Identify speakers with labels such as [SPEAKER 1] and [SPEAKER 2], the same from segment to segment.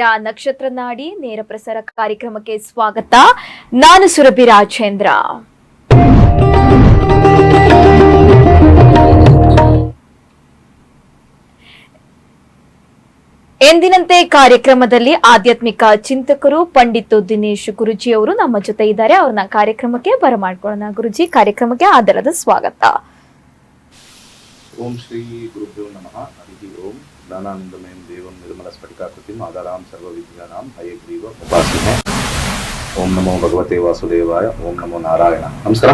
[SPEAKER 1] ನಕ್ಷತ್ರ ನಾಡಿ ನೇರ ಪ್ರಸಾರ ಕಾರ್ಯಕ್ರಮಕ್ಕೆ ಸ್ವಾಗತ. ನಾನು ಸುರಭಿ ರಾಜೇಂದ್ರ. ಎಂದಿನಂತೆ ಕಾರ್ಯಕ್ರಮದಲ್ಲಿ ಆಧ್ಯಾತ್ಮಿಕ ಚಿಂತಕರು ಪಂಡಿತ್ ದಿನೇಶ್ ಗುರುಜಿ ಅವರು ನಮ್ಮ ಜೊತೆ ಇದ್ದಾರೆ. ಅವ್ರನ್ನ ಕಾರ್ಯಕ್ರಮಕ್ಕೆ ಬರಮಾಡ್ಕೊಳ್ಳೋಣ. ಗುರುಜಿ, ಕಾರ್ಯಕ್ರಮಕ್ಕೆ ಆದರದ ಸ್ವಾಗತ.
[SPEAKER 2] ಓಂ ಶ್ರೀ ಗುರುಭ್ಯೋ ನಮಃ. ಹರಿ ಓಂ. ಜ್ಞಾನಾನಂದಮಯಂ ದೇವಂ ನಿರ್ಮಲ ಸ್ಫಟಿಕಾಕೃತಿಂ ಆಧಾರಾಂ ಸರ್ವವಿದ್ಯಾನಾಂ ಹಯಗ್ರೀವ ಉಪಾಸನೆ. ಓಂ ನಮೋ ಭಗವತೆ ವಾಸುದೇವಾಯ. ಓಂ ನಮೋ ನಾರಾಯಣ. ನಮಸ್ಕಾರ.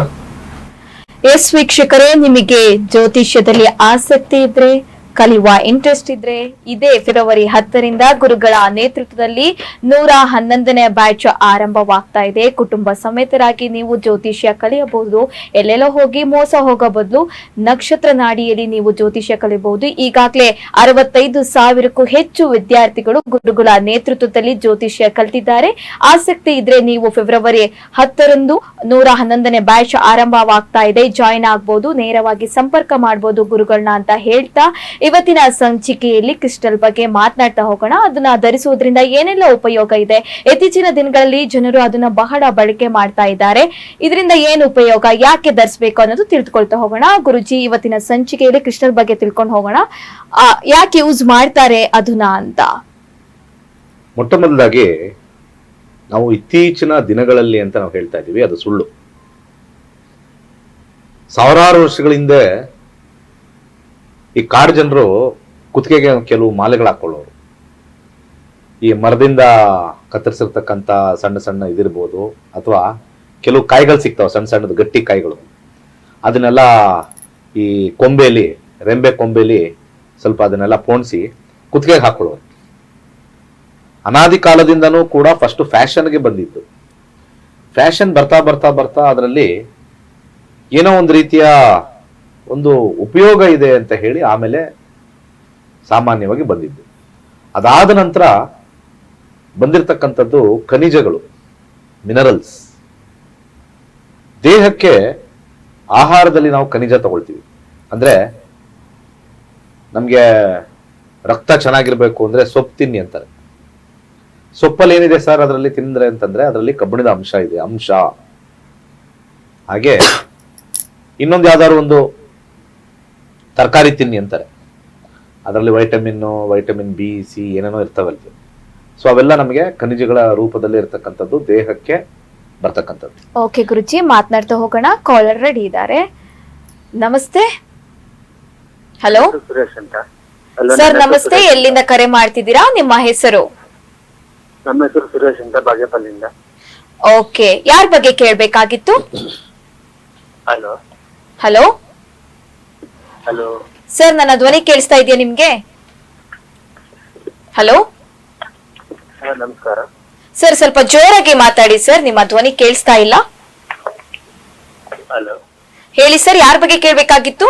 [SPEAKER 1] ಎಸ್ ವೀಕ್ಷಕರೇ, ನಿಮಗೆ ಜ್ಯೋತಿಷ್ಯದಲ್ಲಿ ಆಸಕ್ತಿ ಇದ್ರೆ, ಕಲಿಯುವ ಇಂಟ್ರೆಸ್ಟ್ ಇದ್ರೆ, ಇದೇ ಫೆಬ್ರವರಿ 10ರಿಂದ ಗುರುಗಳ ನೇತೃತ್ವದಲ್ಲಿ 111ನೇ ಬ್ಯಾಚ್ ಆರಂಭವಾಗ್ತಾ ಇದೆ. ಕುಟುಂಬ ಸಮೇತರಾಗಿ ನೀವು ಜ್ಯೋತಿಷ್ಯ ಕಲಿಯಬಹುದು. ಎಲ್ಲೆಲ್ಲೋ ಹೋಗಿ ಮೋಸ ಹೋಗೋ ಬದಲು ನಕ್ಷತ್ರ ನಾಡಿಯಲ್ಲಿ ನೀವು ಜ್ಯೋತಿಷ್ಯ ಕಲಿಯಬಹುದು. ಈಗಾಗಲೇ 65,000ಕ್ಕೂ ಹೆಚ್ಚು ವಿದ್ಯಾರ್ಥಿಗಳು ಗುರುಗಳ ನೇತೃತ್ವದಲ್ಲಿ ಜ್ಯೋತಿಷ್ಯ ಕಲಿತಿದ್ದಾರೆ. ಆಸಕ್ತಿ ಇದ್ರೆ ನೀವು ಫೆಬ್ರವರಿ 10ರಂದು 111ನೇ ಬ್ಯಾಚ್ ಆರಂಭವಾಗ್ತಾ ಇದೆ. ಜಾಯಿನ್ ಆಗ್ಬಹುದು, ನೇರವಾಗಿ ಸಂಪರ್ಕ ಮಾಡಬಹುದು ಗುರುಗಳನ್ನ ಅಂತ ಹೇಳ್ತಾ ಇವತ್ತಿನ ಸಂಚಿಕೆಯಲ್ಲಿ ಕ್ರಿಸ್ಟಲ್ ಬಗ್ಗೆ ಮಾತನಾಡ್ತಾ ಹೋಗೋಣ. ಅದನ್ನ ಧರಿಸುವುದರಿಂದ ಏನೆಲ್ಲ ಉಪಯೋಗ ಇದೆ, ಇತ್ತೀಚಿನ ದಿನಗಳಲ್ಲಿ ಜನರು ಅದನ್ನ ಬಹಳ ಬಳಕೆ ಮಾಡ್ತಾ ಇದ್ದಾರೆ. ಇದರಿಂದ ಏನು ಉಪಯೋಗ, ಯಾಕೆ ಧರಿಸಬೇಕು ಅನ್ನೋದು ತಿಳಿದುಕೊಳ್ತಾ ಹೋಗೋಣ. ಗುರುಜಿ, ಇವತ್ತಿನ ಸಂಚಿಕೆಯಲ್ಲಿ ಕ್ರಿಸ್ಟಲ್ ಬಗ್ಗೆ ತಿಳ್ಕೊಂಡು ಹೋಗೋಣ. ಯಾಕೆ ಯೂಸ್ ಮಾಡ್ತಾರೆ ಅದನ್ನ ಅಂತ.
[SPEAKER 2] ಮೊಟ್ಟ ಮೊದಲಾಗಿ ನಾವು ಇತ್ತೀಚಿನ ದಿನಗಳಲ್ಲಿ ಅಂತ ನಾವು ಹೇಳ್ತಾ ಇದೀವಿ, ಅದು ಸುಳ್ಳು. ಸಾವಿರಾರು ವರ್ಷಗಳ ಹಿಂದೆ ಈ ಕಾಡು ಜನರು ಕುತ್ತಿಗೆಗೆ ಕೆಲವು ಮಾಲೆಗಳು ಹಾಕೊಳ್ಳೋರು. ಈ ಮರದಿಂದ ಕತ್ತರಿಸಿರ್ತಕ್ಕಂಥ ಸಣ್ಣ ಸಣ್ಣ ಇದಿರ್ಬೋದು, ಅಥವಾ ಕೆಲವು ಕಾಯಿಗಳು ಸಿಗ್ತಾವೆ, ಸಣ್ಣ ಸಣ್ಣದು ಗಟ್ಟಿ ಕಾಯಿಗಳು. ಅದನ್ನೆಲ್ಲ ಈ ಕೊಂಬೆಯಲ್ಲಿ, ರೆಂಬೆ ಕೊಂಬೆಯಲ್ಲಿ ಸ್ವಲ್ಪ ಅದನ್ನೆಲ್ಲ ಪೋಣಿಸಿ ಕುತ್ತಿಗೆಗೆ ಹಾಕೊಳ್ಳೋರು. ಅನಾದಿ ಕಾಲದಿಂದನೂ ಕೂಡ ಫಸ್ಟ್ ಫ್ಯಾಷನ್ಗೆ ಬಂದಿದ್ದು. ಫ್ಯಾಷನ್ ಬರ್ತಾ ಬರ್ತಾ ಬರ್ತಾ ಅದರಲ್ಲಿ ಏನೋ ಒಂದು ರೀತಿಯ ಒಂದು ಉಪಯೋಗ ಇದೆ ಅಂತ ಹೇಳಿ ಆಮೇಲೆ ಸಾಮಾನ್ಯವಾಗಿ ಬಂದಿದ್ದು. ಅದಾದ ನಂತರ ಬಂದಿರತಕ್ಕಂಥದ್ದು ಖನಿಜಗಳು, ಮಿನರಲ್ಸ್. ದೇಹಕ್ಕೆ ಆಹಾರದಲ್ಲಿ ನಾವು ಖನಿಜ ತಗೊಳ್ತೀವಿ. ಅಂದ್ರೆ ನಮ್ಗೆ ರಕ್ತ ಚೆನ್ನಾಗಿರ್ಬೇಕು ಅಂದ್ರೆ ಸೊಪ್ಪು ತಿನ್ನಿ ಅಂತಾರೆ. ಸೊಪ್ಪಲ್ಲಿ ಏನಿದೆ ಸರ್ ಅದರಲ್ಲಿ ತಿಂದ್ರೆ ಅಂತಂದ್ರೆ ಅದರಲ್ಲಿ ಕಬ್ಬಿಣದ ಅಂಶ ಇದೆ, ಅಂಶ. ಹಾಗೆ ಇನ್ನೊಂದು ಯಾವ್ದಾದ್ರು ಒಂದು ತರಕಾರಿ ತಿನ್ನಿ ಅಂತಾರೆ, ಅದರಲ್ಲಿ ವೈಟಮಿನ್ ಬಿ, ಸಿ ಏನೇನೋ ಇರ್ತಾವಲ್ಲ. ಸೊ ಅವೆಲ್ಲ ನಮಗೆ ಖನಿಜಗಳ ರೂಪದಲ್ಲಿ ಇರ್ತಕ್ಕಂಥದ್ದು, ದೇಹಕ್ಕೆ ಬರ್ತಕ್ಕಂಥದ್ದು.
[SPEAKER 1] ಓಕೆ ಗುರುಜಿ, ಮಾತನಾಡ್ತಾ ಹೋಗೋಣ. ಕಾಲರ್ ರೆಡಿ ಇದ್ದಾರೆ. ನಮಸ್ತೆ. ಹಲೋ ಸರ್, ನಮಸ್ತೆ. ಎಲ್ಲಿಂದ ಕರೆ ಮಾಡ್ತಿದ್ದೀರಾ? ನಿಮ್ಮ ಹೆಸರು?
[SPEAKER 3] ನಮ್ಮ ಹೆಸರು ಸುರೇಶ್ ಅಂತ, ಬಾಗೇಪಲ್ಲಿಂದ.
[SPEAKER 1] ಓಕೆ, ಯಾರ ಬಗ್ಗೆ ಕೇಳಬೇಕಾಗಿತ್ತು?
[SPEAKER 3] ಹಲೋ
[SPEAKER 1] ಹಲೋ
[SPEAKER 3] ಹಲೋ
[SPEAKER 1] ಸರ್, ನನ್ನ ಧ್ವನಿ ಕೇಳಿಸ್ತಾ ಇದೆಯಾ ನಿಮ್ಗೆ? ಹಲೋ
[SPEAKER 3] ನಮಸ್ಕಾರ
[SPEAKER 1] ಸರ್, ಸ್ವಲ್ಪ ಜೋರಾಗಿ ಮಾತಾಡಿ ಸರ್, ನಿಮ್ಮ ಧ್ವನಿ ಕೇಳಿಸ್ತಾ ಇಲ್ಲ.
[SPEAKER 3] ಹಲೋ
[SPEAKER 1] ಹೇಳಿ ಸರ್, ಯಾರ ಬಗ್ಗೆ ಕೇಳಬೇಕಾಗಿತ್ತು?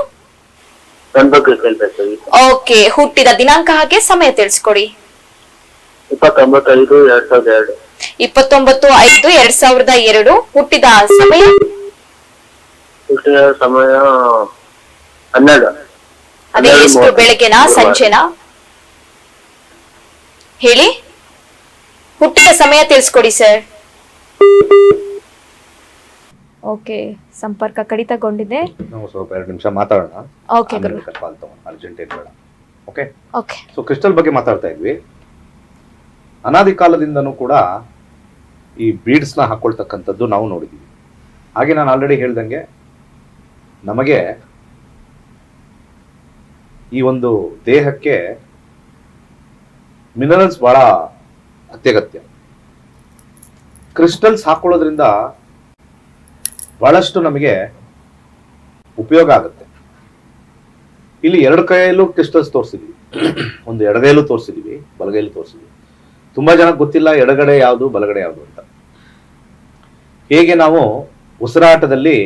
[SPEAKER 3] ನನ್ನ ಬಗ್ಗೆ ಕೇಳಬೇಕಾಗಿತ್ತು.
[SPEAKER 1] ಓಕೆ, ಹುಟ್ಟಿದ ದಿನಾಂಕ ಹಾಗೆ ಸಮಯ ತಿಳಿಸ್ಕೊಡಿ.
[SPEAKER 3] 29/5/2002.
[SPEAKER 1] 29/5/2002. ಹುಟ್ಟಿದ ಸಮಯ?
[SPEAKER 3] ಹುಟ್ಟಿದ ಸಮಯ 12.
[SPEAKER 1] ಅದೇ ಎಷ್ಟು, ಬೆಳಗ್ಗೆನಾ ಸಂಜೆನಾ? ಹೇಳಿ, ಹುಟ್ಟಿದ ಸಮಯ ತಿಳಿಸ್ಕೊಡಿ ಸರ್. ಓಕೆ, ಸಂಪರ್ಕ ಕಡಿತಗೊಂಡಿದೆ.
[SPEAKER 2] ನಾವು ಸ್ವಲ್ಪ 2 ನಿಮಿಷ ಮಾತಾಡೋಣ.
[SPEAKER 1] ಓಕೆ ಗುರು.
[SPEAKER 2] ಅರ್ಜೆಂಟ್ ಏನ್ ಬೇಡ. Okay
[SPEAKER 1] okay.
[SPEAKER 2] ಸೊ ಕ್ರಿಸ್ಟಲ್ ಬಗ್ಗೆ ಮಾತಾಡ್ತಾ ಇದ್ವಿ. ಅನಾದಿ ಕಾಲದಿಂದನೂ ಕೂಡ ಈ ಬೀಡ್ಸ್ನ ಹಾಕೊಳ್ತಕ್ಕಂಥದ್ದು ನಾವು ನೋಡಿದ್ದೀವಿ. ಹಾಗೆ ನಾನು ಆಲ್ರೆಡಿ ಹೇಳ್ದಂಗೆ ನಮಗೆ ಈ ಒಂದು ದೇಹಕ್ಕೆ ಮಿನರಲ್ಸ್ ಬಹಳ ಅತ್ಯಗತ್ಯ. ಕ್ರಿಸ್ಟಲ್ಸ್ ಹಾಕೊಳ್ಳೋದ್ರಿಂದ ಬಹಳಷ್ಟು ನಮಗೆ ಉಪಯೋಗ ಆಗುತ್ತೆ. ಇಲ್ಲಿ 2 ಕೈಯಲ್ಲೂ ಕ್ರಿಸ್ಟಲ್ಸ್ ತೋರಿಸಿದ್ವಿ. ಒಂದು ಎಡಗೈಯಲ್ಲೂ ತೋರಿಸಿದ್ವಿ, ಬಲಗೈಯಲ್ಲೂ ತೋರಿಸಿದ್ವಿ. ತುಂಬಾ ಜನಕ್ಕೆ ಗೊತ್ತಿಲ್ಲ ಎಡಗಡೆ ಯಾವುದು ಬಲಗಡೆ ಯಾವುದು ಅಂತ. ಹೇಗೆ ನಾವು ಉಸಿರಾಟದಲ್ಲಿ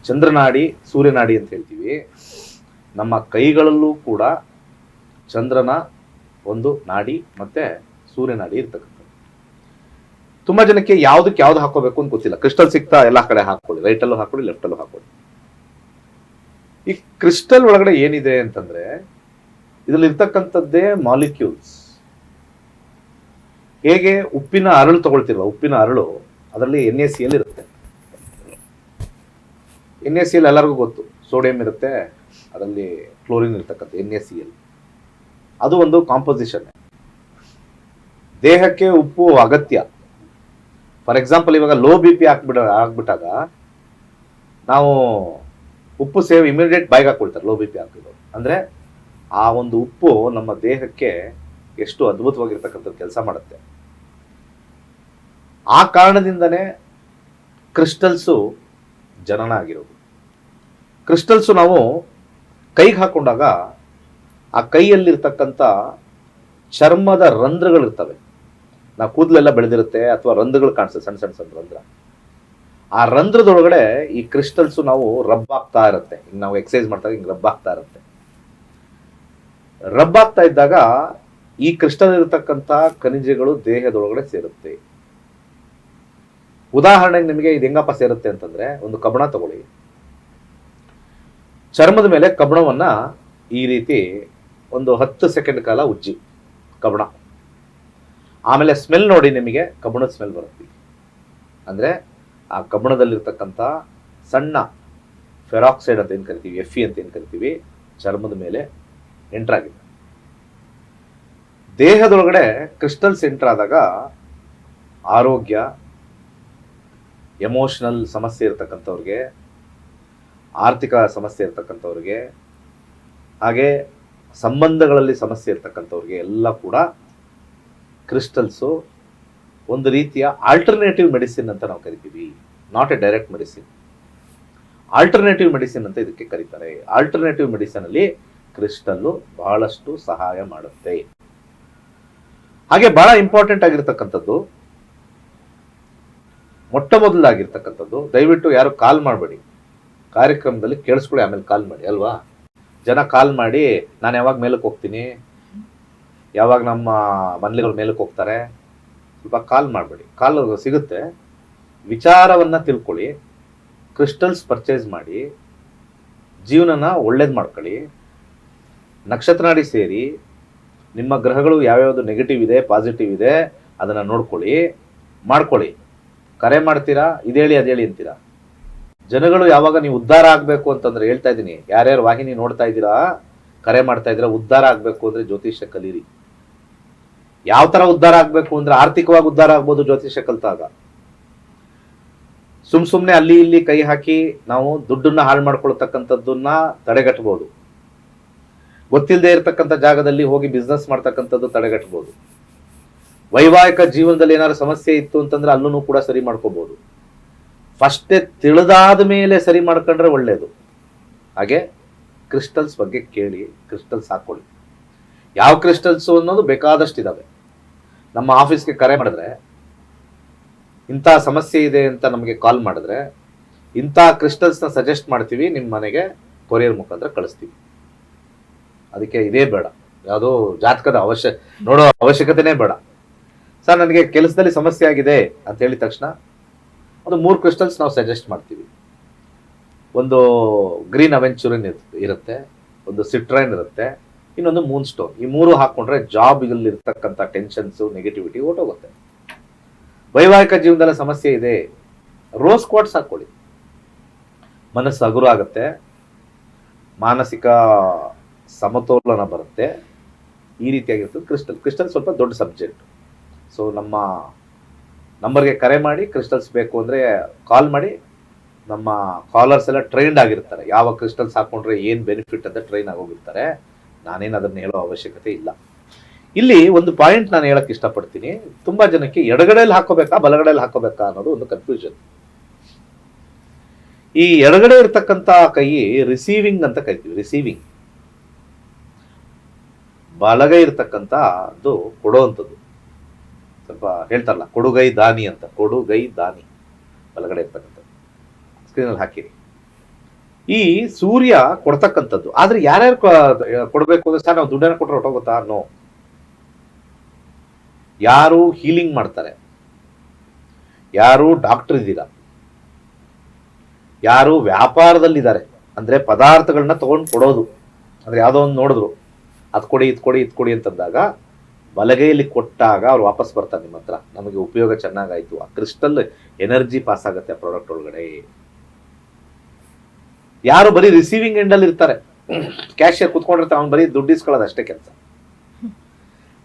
[SPEAKER 2] ಚಂದ್ರನಾಡಿ, ಸೂರ್ಯನಾಡಿ ಅಂತ ಹೇಳ್ತೀವಿ, ನಮ್ಮ ಕೈಗಳಲ್ಲೂ ಕೂಡ ಚಂದ್ರನ ಒಂದು ನಾಡಿ ಮತ್ತೆ ಸೂರ್ಯನಾಡಿ ಇರ್ತಕ್ಕಂಥದ್ದು. ತುಂಬಾ ಜನಕ್ಕೆ ಯಾವ್ದಕ್ಕೆ ಯಾವ್ದು ಹಾಕೋಬೇಕು ಅಂತ ಗೊತ್ತಿಲ್ಲ. ಕ್ರಿಸ್ಟಲ್ ಸಿಗ್ತಾ ಎಲ್ಲಾ ಕಡೆ ಹಾಕೊಳ್ಳಿ, ರೈಟಲ್ಲೂ ಹಾಕೊಳ್ಳಿ, ಲೆಫ್ಟಲ್ಲೂ ಹಾಕೊಳ್ಳಿ. ಈ ಕ್ರಿಸ್ಟಲ್ ಒಳಗಡೆ ಏನಿದೆ ಅಂತಂದ್ರೆ ಇದರಲ್ಲಿ ಇರ್ತಕ್ಕಂಥದ್ದೇ ಮಾಲಿಕ್ಯೂಲ್ಸ್. ಹೇಗೆ ಉಪ್ಪಿನ ಅರಳು ತಗೊಳ್ತಿರಲ್ಲ, ಉಪ್ಪಿನ ಅರಳು ಅದರಲ್ಲಿ NaCl ಇರುತ್ತೆ. NaCl ಎಲ್ಲರಿಗೂ ಗೊತ್ತು, ಸೋಡಿಯಂ ಇರುತ್ತೆ, ಅದರಲ್ಲಿ ಕ್ಲೋರಿನ್ ಇರ್ತಕ್ಕಂಥ NaCl. ಅದು ಒಂದು ಕಾಂಪೋಸಿಷನ್. ದೇಹಕ್ಕೆ ಉಪ್ಪು ಅಗತ್ಯ. ಫಾರ್ ಎಕ್ಸಾಂಪಲ್, ಇವಾಗ ಲೋ BP ಆಗ್ಬಿಟ್ಟಾಗ ನಾವು ಉಪ್ಪು ಸೇವ್ ಇಮಿಡಿಯೇಟ್ ಬಾಯಿಗೆ ಹಾಕೊಳ್ತಾರೆ ಲೋ BP ಹಾಕಿದ್ರು. ಅಂದ್ರೆ ಆ ಒಂದು ಉಪ್ಪು ನಮ್ಮ ದೇಹಕ್ಕೆ ಎಷ್ಟು ಅದ್ಭುತವಾಗಿರ್ತಕ್ಕಂಥ ಕೆಲಸ ಮಾಡುತ್ತೆ. ಆ ಕಾರಣದಿಂದನೇ ಕ್ರಿಸ್ಟಲ್ಸು ಜನನ ಆಗಿರೋದು. ಕ್ರಿಸ್ಟಲ್ಸು ನಾವು ಕೈಗೆ ಹಾಕೊಂಡಾಗ ಆ ಕೈಯಲ್ಲಿರ್ತಕ್ಕಂಥ ಚರ್ಮದ ರಂಧ್ರಗಳಿರ್ತವೆ. ನಾವು ಕೂದಲೆಲ್ಲ ಬೆಳೆದಿರುತ್ತೆ ಅಥವಾ ರಂಧ್ರಗಳು ಕಾಣಿಸ್ತದೆ, ಸಣ್ಣ ಸಣ್ಣ ಸಣ್ಣ ರಂಧ್ರ. ಆ ರಂಧ್ರದೊಳಗಡೆ ಈ ಕ್ರಿಸ್ಟಲ್ಸು ನಾವು ರಬ್ ಆಗ್ತಾ ಇರುತ್ತೆ. ಹಿಂಗೆ ನಾವು ಎಕ್ಸಸೈಸ್ ಮಾಡ್ತಾಗ ಹಿಂಗೆ ರಬ್ ಆಗ್ತಾ ಇರುತ್ತೆ. ರಬ್ ಆಗ್ತಾ ಇದ್ದಾಗ ಈ ಕ್ರಿಸ್ಟಲ್ ಇರತಕ್ಕಂಥ ಖನಿಜಗಳು ದೇಹದೊಳಗಡೆ ಸೇರುತ್ತೆ. ಉದಾಹರಣೆಗೆ ನಿಮಗೆ ಇದು ಹೆಂಗಪ್ಪ ಸೇರುತ್ತೆ ಅಂತಂದ್ರೆ, ಒಂದು ಕಬ್ಬಣ ತಗೊಳ್ಳಿ, ಚರ್ಮದ ಮೇಲೆ ಕಬ್ಬಣವನ್ನ ಈ ರೀತಿ ಒಂದು 10 ಸೆಕೆಂಡ್ ಕಾಲ ಉಜ್ಜಿ ಕಬ್ಬಣ. ಆಮೇಲೆ ಸ್ಮೆಲ್ ನೋಡಿ, ನಿಮಗೆ ಕಬ್ಬಣದ ಸ್ಮೆಲ್ ಬರುತ್ತೆ. ಅಂದ್ರೆ ಆ ಕಬ್ಬಣದಲ್ಲಿರ್ತಕ್ಕಂಥ ಸಣ್ಣ ಫೆರಾಕ್ಸೈಡ್ ಅಂತ ಏನು ಕರಿತೀವಿ, Fe ಅಂತ ಏನು ಕರಿತೀವಿ, ಚರ್ಮದ ಮೇಲೆ ಎಂಟರ್ ಆಗಿದೆ. ದೇಹದೊಳಗಡೆ ಕ್ರಿಸ್ಟಲ್ಸ್ ಎಂಟರ್ ಆದಾಗ ಆರೋಗ್ಯ, ಎಮೋಷನಲ್ ಸಮಸ್ಯೆ ಇರ್ತಕ್ಕಂಥವ್ರಿಗೆ, ಆರ್ಥಿಕ ಸಮಸ್ಯೆ ಇರ್ತಕ್ಕಂಥವ್ರಿಗೆ, ಹಾಗೆ ಸಂಬಂಧಗಳಲ್ಲಿ ಸಮಸ್ಯೆ ಇರ್ತಕ್ಕಂಥವ್ರಿಗೆ ಎಲ್ಲ ಕೂಡ ಕ್ರಿಸ್ಟಲ್ಸು ಒಂದು ರೀತಿಯ ಆಲ್ಟರ್ನೇಟಿವ್ ಮೆಡಿಸಿನ್ ಅಂತ ನಾವು ಕರಿತೀವಿ. Not A direct medicine, alternative medicine ಅಂತ ಇದಕ್ಕೆ ಕರೀತಾರೆ. ಆಲ್ಟರ್ನೇಟಿವ್ ಮೆಡಿಸಿನ್ ಅಲ್ಲಿ ಕ್ರಿಸ್ಟಲ್ಲು ಬಹಳಷ್ಟು ಸಹಾಯ ಮಾಡುತ್ತೆ. ಹಾಗೆ ಬಹಳ ಇಂಪಾರ್ಟೆಂಟ್ ಆಗಿರ್ತಕ್ಕಂಥದ್ದು, ಮೊಟ್ಟ ಮೊದಲಾಗಿರ್ತಕ್ಕಂಥದ್ದು, ದಯವಿಟ್ಟು ಯಾರು ಕಾಲ್ ಮಾಡಬೇಡಿ, ಕಾರ್ಯಕ್ರಮದಲ್ಲಿ ಕೇಳಿಸ್ಕೊಳ್ಳಿ, ಆಮೇಲೆ ಕಾಲ್ ಮಾಡಿ ಅಲ್ವಾ. ಜನ ಕಾಲ್ ಮಾಡಿ ನಾನು ಯಾವಾಗ ಮೇಲಕ್ಕೆ ಹೋಗ್ತೀನಿ, ಯಾವಾಗ ನಮ್ಮ ಮನೆಗಳ ಮೇಲಕ್ಕೆ ಹೋಗ್ತಾರೆ, ಸ್ವಲ್ಪ ಕಾಲ್ ಮಾಡಬೇಡಿ. ಕಾಲ್ ಸಿಗುತ್ತೆ, ವಿಚಾರವನ್ನ ತಿಳ್ಕೊಳ್ಳಿ, ಕ್ರಿಸ್ಟಲ್ಸ್ ಪರ್ಚೇಸ್ ಮಾಡಿ, ಜೀವನನ ಒಳ್ಳೇದು ಮಾಡ್ಕೊಳ್ಳಿ, ನಕ್ಷತ್ರನಾಡಿ ಸೇರಿ ನಿಮ್ಮ ಗ್ರಹಗಳು ಯಾವ್ಯಾವುದು ನೆಗೆಟಿವ್ ಇದೆ ಪಾಸಿಟಿವ್ ಇದೆ ಅದನ್ನ ನೋಡ್ಕೊಳ್ಳಿ, ಮಾಡ್ಕೊಳ್ಳಿ. ಕರೆ ಮಾಡ್ತೀರಾ, ಇದೇಳಿ ಅದೇಳಿ ಅಂತೀರಾ. ಜನಗಳು ಯಾವಾಗ ನೀವು ಉದ್ಧಾರ ಆಗ್ಬೇಕು ಅಂತಂದ್ರೆ, ಹೇಳ್ತಾ ಇದ್ದೀನಿ, ಯಾರ್ಯಾರು ವಾಹಿನಿ ನೋಡ್ತಾ ಇದ್ದೀರಾ, ಕರೆ ಮಾಡ್ತಾ ಇದ್ದೀರಾ, ಉದ್ಧಾರ ಆಗ್ಬೇಕು ಅಂದ್ರೆ ಜ್ಯೋತಿಷ್ಯ ಕಲೀರಿ. ಯಾವ ತರ ಉದ್ಧಾರ ಆಗ್ಬೇಕು ಅಂದ್ರೆ, ಆರ್ಥಿಕವಾಗಿ ಉದ್ಧಾರ ಆಗ್ಬೋದು ಜ್ಯೋತಿಷ್ಯ ಕಲ್ತಾಗ. ಸುಮ್ನೆ ಅಲ್ಲಿ ಇಲ್ಲಿ ಕೈ ಹಾಕಿ ನಾವು ದುಡ್ಡನ್ನ ಹಾಳು ಮಾಡ್ಕೊಳ್ತಕ್ಕಂಥದ್ದನ್ನ ತಡೆಗಟ್ಟಬಹುದು. ಗೊತ್ತಿಲ್ಲದೆ ಇರತಕ್ಕಂಥ ಜಾಗದಲ್ಲಿ ಹೋಗಿ ಬಿಸ್ನೆಸ್ ಮಾಡ್ತಕ್ಕಂಥದ್ದು ತಡೆಗಟ್ಟಬಹುದು. ವೈವಾಹಿಕ ಜೀವನದಲ್ಲಿ ಏನಾದ್ರು ಸಮಸ್ಯೆ ಇತ್ತು ಅಂತಂದ್ರೆ ಅಲ್ಲೂ ಕೂಡ ಸರಿ ಮಾಡ್ಕೋಬಹುದು. ಫಸ್ಟೇ ತಿಳಿದಾದ ಮೇಲೆ ಸರಿ ಮಾಡ್ಕೊಂಡ್ರೆ ಒಳ್ಳೇದು. ಹಾಗೆ ಕ್ರಿಸ್ಟಲ್ಸ್ ಬಗ್ಗೆ ಕೇಳಿ, ಕ್ರಿಸ್ಟಲ್ಸ್ ಹಾಕೊಳ್ಳಿ. ಯಾವ ಕ್ರಿಸ್ಟಲ್ಸ್ ಅನ್ನೋದು ಬೇಕಾದಷ್ಟು ಇದಾವೆ. ನಮ್ಮ ಆಫೀಸ್ಗೆ ಕರೆ ಮಾಡಿದ್ರೆ, ಇಂಥ ಸಮಸ್ಯೆ ಇದೆ ಅಂತ ನಮಗೆ ಕಾಲ್ ಮಾಡಿದ್ರೆ, ಇಂಥ ಕ್ರಿಸ್ಟಲ್ಸ್ನ ಸಜೆಸ್ಟ್ ಮಾಡ್ತೀವಿ, ನಿಮ್ಮ ಮನೆಗೆ ಕೊರಿಯರ್ ಮುಖಾಂತರ ಕಳಿಸ್ತೀವಿ. ಅದಕ್ಕೆ ಇದೇ ಬೇಡ, ಯಾವುದೋ ಜಾತಕದ ನೋಡೋ ಅವಶ್ಯಕತೆನೇ ಬೇಡ. ಸರ್ ನನಗೆ ಕೆಲಸದಲ್ಲಿ ಸಮಸ್ಯೆ ಆಗಿದೆ ಅಂತ ಹೇಳಿದ ತಕ್ಷಣ ಒಂದು 3 ಕ್ರಿಸ್ಟಲ್ಸ್ ನಾವು ಸಜೆಸ್ಟ್ ಮಾಡ್ತೀವಿ. ಒಂದು ಗ್ರೀನ್ ಅವೆಂಚುರಿನ್ ಇರುತ್ತೆ, ಒಂದು ಸಿಟ್ರೈನ್ ಇರುತ್ತೆ, ಇನ್ನೊಂದು ಮೂನ್ ಸ್ಟೋನ್. ಈ 3 ಹಾಕೊಂಡ್ರೆ ಜಾಬ್ಗಳಲ್ಲಿ ಇರ್ತಕ್ಕಂಥ ಟೆನ್ಷನ್ಸು, ನೆಗೆಟಿವಿಟಿ ಹೊರಟೋಗುತ್ತೆ. ವೈವಾಹಿಕ ಜೀವನದಲ್ಲಿ ಸಮಸ್ಯೆ ಇದೆ, ರೋಸ್ ಕ್ವಾರ್ಟ್ಸ್ ಹಾಕೊಳ್ಳಿ, ಮನಸ್ಸು ಹಗುರ ಆಗುತ್ತೆ, ಮಾನಸಿಕ ಸಮತೋಲನ ಬರುತ್ತೆ. ಈ ರೀತಿಯಾಗಿರ್ತದೆ ಕ್ರಿಸ್ಟಲ್ ಸ್ವಲ್ಪ ದೊಡ್ಡ ಸಬ್ಜೆಕ್ಟ್. ಸೊ ನಮ್ಮ ನಂಬರ್ಗೆ ಕರೆ ಮಾಡಿ, ಕ್ರಿಸ್ಟಲ್ಸ್ ಬೇಕು ಅಂದರೆ ಕಾಲ್ ಮಾಡಿ. ನಮ್ಮ ಕಾಲರ್ಸ್ ಎಲ್ಲ ಟ್ರೈನ್ಡ್ ಆಗಿರ್ತಾರೆ, ಯಾವ ಕ್ರಿಸ್ಟಲ್ಸ್ ಹಾಕೊಂಡ್ರೆ ಏನು ಬೆನಿಫಿಟ್ ಅಂತ ಟ್ರೈನ್ ಆಗೋಗಿರ್ತಾರೆ. ನಾನೇನು ಅದನ್ನು ಹೇಳೋ ಅವಶ್ಯಕತೆ ಇಲ್ಲ. ಇಲ್ಲಿ ಒಂದು ಪಾಯಿಂಟ್ ನಾನು ಹೇಳಕ್ಕೆ ಇಷ್ಟಪಡ್ತೀನಿ. ತುಂಬಾ ಜನಕ್ಕೆ ಎಡಗಡೆಯಲ್ಲಿ ಹಾಕೋಬೇಕಾ ಬಲಗಡೆಯಲ್ಲಿ ಹಾಕೋಬೇಕಾ ಅನ್ನೋದು ಒಂದು ಕನ್ಫ್ಯೂಷನ್. ಈ ಎಡಗಡೆ ಇರ್ತಕ್ಕಂಥ ಕೈ ರಿಸೀವಿಂಗ್ ಅಂತ ಕರಿತೀವಿ, ರಿಸೀವಿಂಗ್. ಬಲಗೈ ಇರ್ತಕ್ಕಂಥದ್ದು ಕೊಡುವಂಥದ್ದು. ಸ್ವಲ್ಪ ಹೇಳ್ತಾರಲ್ಲ ಕೊಡುಗೈ ದಾನಿ ಅಂತ, ಕೊಡುಗೈ ದಾನಿ ಬಲಗಡೆ ಇರ್ತಕ್ಕಂಥದ್ದು. ಸ್ಕ್ರೀನಲ್ಲಿ ಹಾಕಿರಿ. ಈ ಸೂರ್ಯ ಕೊಡ್ತಕ್ಕಂಥದ್ದು. ಆದ್ರೆ ಯಾರ್ಯಾರು ಕೊಡಬೇಕು ಅಂದ್ರೆ, ಸರ್ ನಾವು ದುಡ್ಡನ್ನು ಕೊಟ್ಟರೆ ಹೊಟ್ಟೋಗುತ್ತಾ? ನೋ. ಯಾರು ಹೀಲಿಂಗ್ ಮಾಡ್ತಾರೆ, ಯಾರು ಡಾಕ್ಟರ್ ಇದ್ದೀರಾ, ಯಾರು ವ್ಯಾಪಾರದಲ್ಲಿದ್ದಾರೆ, ಅಂದ್ರೆ ಪದಾರ್ಥಗಳನ್ನ ತಗೊಂಡು ಕೊಡೋದು, ಅಂದ್ರೆ ಯಾವುದೋ ಒಂದು ನೋಡಿದ್ರು, ಅದು ಕೊಡಿ ಇದು ಕೊಡಿ ಇದು ಕೊಡಿ ಅಂತಂದಾಗ ಬಲಗೈಯಲ್ಲಿ ಕೊಟ್ಟಾಗ ಅವ್ರು ವಾಪಸ್ ಬರ್ತಾರೆ ನಿಮ್ಮ ಹತ್ರ, ನಮಗೆ ಉಪಯೋಗ ಚೆನ್ನಾಗಾಯ್ತು. ಆ ಕ್ರಿಸ್ಟಲ್ ಎನರ್ಜಿ ಪಾಸ್ ಆಗುತ್ತೆ ಆ ಪ್ರಾಡಕ್ಟ್ ಒಳಗಡೆ. ಯಾರು ಬರೀ ರಿಸೀವಿಂಗ್ ಎಂಡ್ ಅಲ್ಲಿ ಇರ್ತಾರೆ, ಕ್ಯಾಶಿಯರ್ ಕುತ್ಕೊಂಡಿರ್ತಾರೆ, ಅವ್ನು ಬರೀ ದುಡ್ಡು ಇಸ್ಕೊಳ್ಳೋದು ಅಷ್ಟೇ ಕೆಲಸ.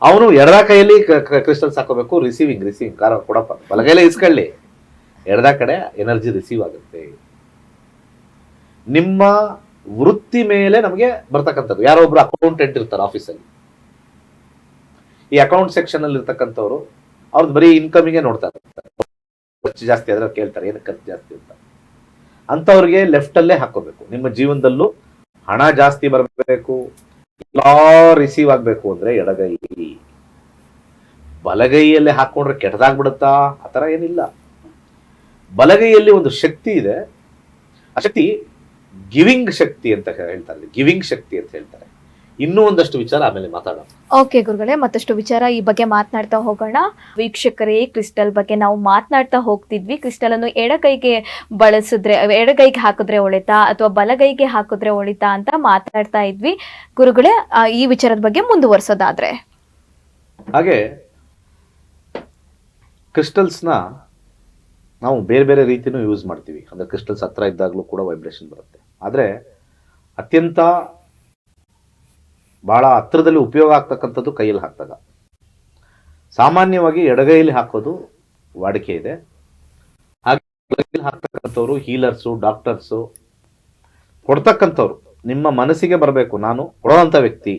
[SPEAKER 2] ಅವನು ಎಡದ ಕೈಯಲ್ಲಿ ಕ್ರಿಸ್ಟಲ್ಸ್ ಹಾಕೋಬೇಕು, ರಿಸೀವಿಂಗ್ ಕಾರ ಕೊಡಪ್ಪ, ಬಲಗೈಲೇ ಇಸ್ಕೊಳ್ಳಿ, ಎಡದ ಕಡೆ ಎನರ್ಜಿ ರಿಸೀವ್ ಆಗುತ್ತೆ. ನಿಮ್ಮ ವೃತ್ತಿ ಮೇಲೆ ನಮಗೆ ಬರ್ತಕ್ಕಂಥದ್ದು. ಯಾರೋ ಒಬ್ರು ಅಕೌಂಟೆಂಟ್ ಇರ್ತಾರೆ ಆಫೀಸಲ್ಲಿ, ಈ ಅಕೌಂಟ್ ಸೆಕ್ಷನ್ ಅಲ್ಲಿ ಇರ್ತಕ್ಕಂಥವ್ರು ಅವ್ರದ್ದು ಬರೀ ಇನ್ಕಮಿಗೆ ನೋಡ್ತಾರೆ, ಖರ್ಚು ಜಾಸ್ತಿ ಆದ್ರೆ ಕೇಳ್ತಾರೆ ಏನಕ್ಕೆ ಖರ್ಚು ಜಾಸ್ತಿ ಅಂತ. ಅಂಥವ್ರಿಗೆ ಲೆಫ್ಟ್ ಅಲ್ಲೇ ಹಾಕೋಬೇಕು. ನಿಮ್ಮ ಜೀವನದಲ್ಲೂ ಹಣ ಜಾಸ್ತಿ ಬರಬೇಕು, ಎಲ್ಲಾ ರಿಸೀವ್ ಆಗ್ಬೇಕು ಅಂದ್ರೆ ಎಡಗೈ. ಬಲಗೈಯಲ್ಲೇ ಹಾಕೊಂಡ್ರೆ ಕೆಟ್ಟದಾಗ್ಬಿಡುತ್ತಾ? ಆತರ ಏನಿಲ್ಲ. ಬಲಗೈಯಲ್ಲಿ ಒಂದು ಶಕ್ತಿ ಇದೆ, ಆ ಶಕ್ತಿ ಗಿವಿಂಗ್ ಶಕ್ತಿ ಅಂತ ಹೇಳ್ತಾರೆ, ಗಿವಿಂಗ್ ಶಕ್ತಿ ಅಂತ ಹೇಳ್ತಾರೆ. ಇನ್ನೂ ಒಂದಷ್ಟು ವಿಚಾರ ಆಮೇಲೆ ಮಾತಾಡೋಣ.
[SPEAKER 1] ಓಕೆ ಗುರುಗಳೇ, ಮತ್ತಷ್ಟು ವಿಚಾರ ಈ ಬಗ್ಗೆ ಮಾತನಾಡ್ತಾ ಹೋಗೋಣ. ವೀಕ್ಷಕರೇ, ಕ್ರಿಸ್ಟಲ್ ಬಗ್ಗೆ ನಾವು ಮಾತನಾಡ್ತಾ ಹೋಗ್ತಿದ್ವಿ. ಕ್ರಿಸ್ಟಲ್ ಅನ್ನು ಎಡಗೈಗೆ ಬಳಸಿದ್ರೆ, ಎಡಗೈಗೆ ಹಾಕಿದ್ರೆ ಒಳಿತಾ ಅಥವಾ ಬಲಗೈಗೆ ಹಾಕಿದ್ರೆ ಒಳಿತಾ ಅಂತ ಮಾತಾಡ್ತಾ ಇದ್ವಿ. ಗುರುಗಳೇ, ಈ ವಿಚಾರದ ಬಗ್ಗೆ ಮುಂದುವರ್ಸೋದಾದ್ರೆ
[SPEAKER 2] ಹಾಗೆ ಕ್ರಿಸ್ಟಲ್ಸ್ನ ನಾವು ಬೇರೆ ಬೇರೆ ರೀತಿನೂ ಯೂಸ್ ಮಾಡ್ತೀವಿ. ಅಂದ್ರೆ ಕ್ರಿಸ್ಟಲ್ಸ್ ಹತ್ರ ಇದ್ದಾಗಲೂ ಕೂಡ ವೈಬ್ರೇಷನ್ ಬರುತ್ತೆ. ಆದರೆ ಅತ್ಯಂತ ಬಹಳ ಹತ್ರದಲ್ಲಿ ಉಪಯೋಗ ಆಗ್ತಕ್ಕಂಥದ್ದು ಕೈಯಲ್ಲಿ ಹಾಕಿದಾಗ. ಸಾಮಾನ್ಯವಾಗಿ ಎಡಗೈಯಲ್ಲಿ ಹಾಕೋದು ವಾಡಿಕೆ ಇದೆ. ಹಾಗೆ ಬಲಗೈಯಲ್ಲಿ ಹಾಕ್ತಕ್ಕಂಥವ್ರು ಹೀಲರ್ಸು, ಡಾಕ್ಟರ್ಸು, ಕೊಡ್ತಕ್ಕಂಥವ್ರು ನಿಮ್ಮ ಮನಸ್ಸಿಗೆ ಬರಬೇಕು, ನಾನು ಕೊಡೋವಂಥ ವ್ಯಕ್ತಿ.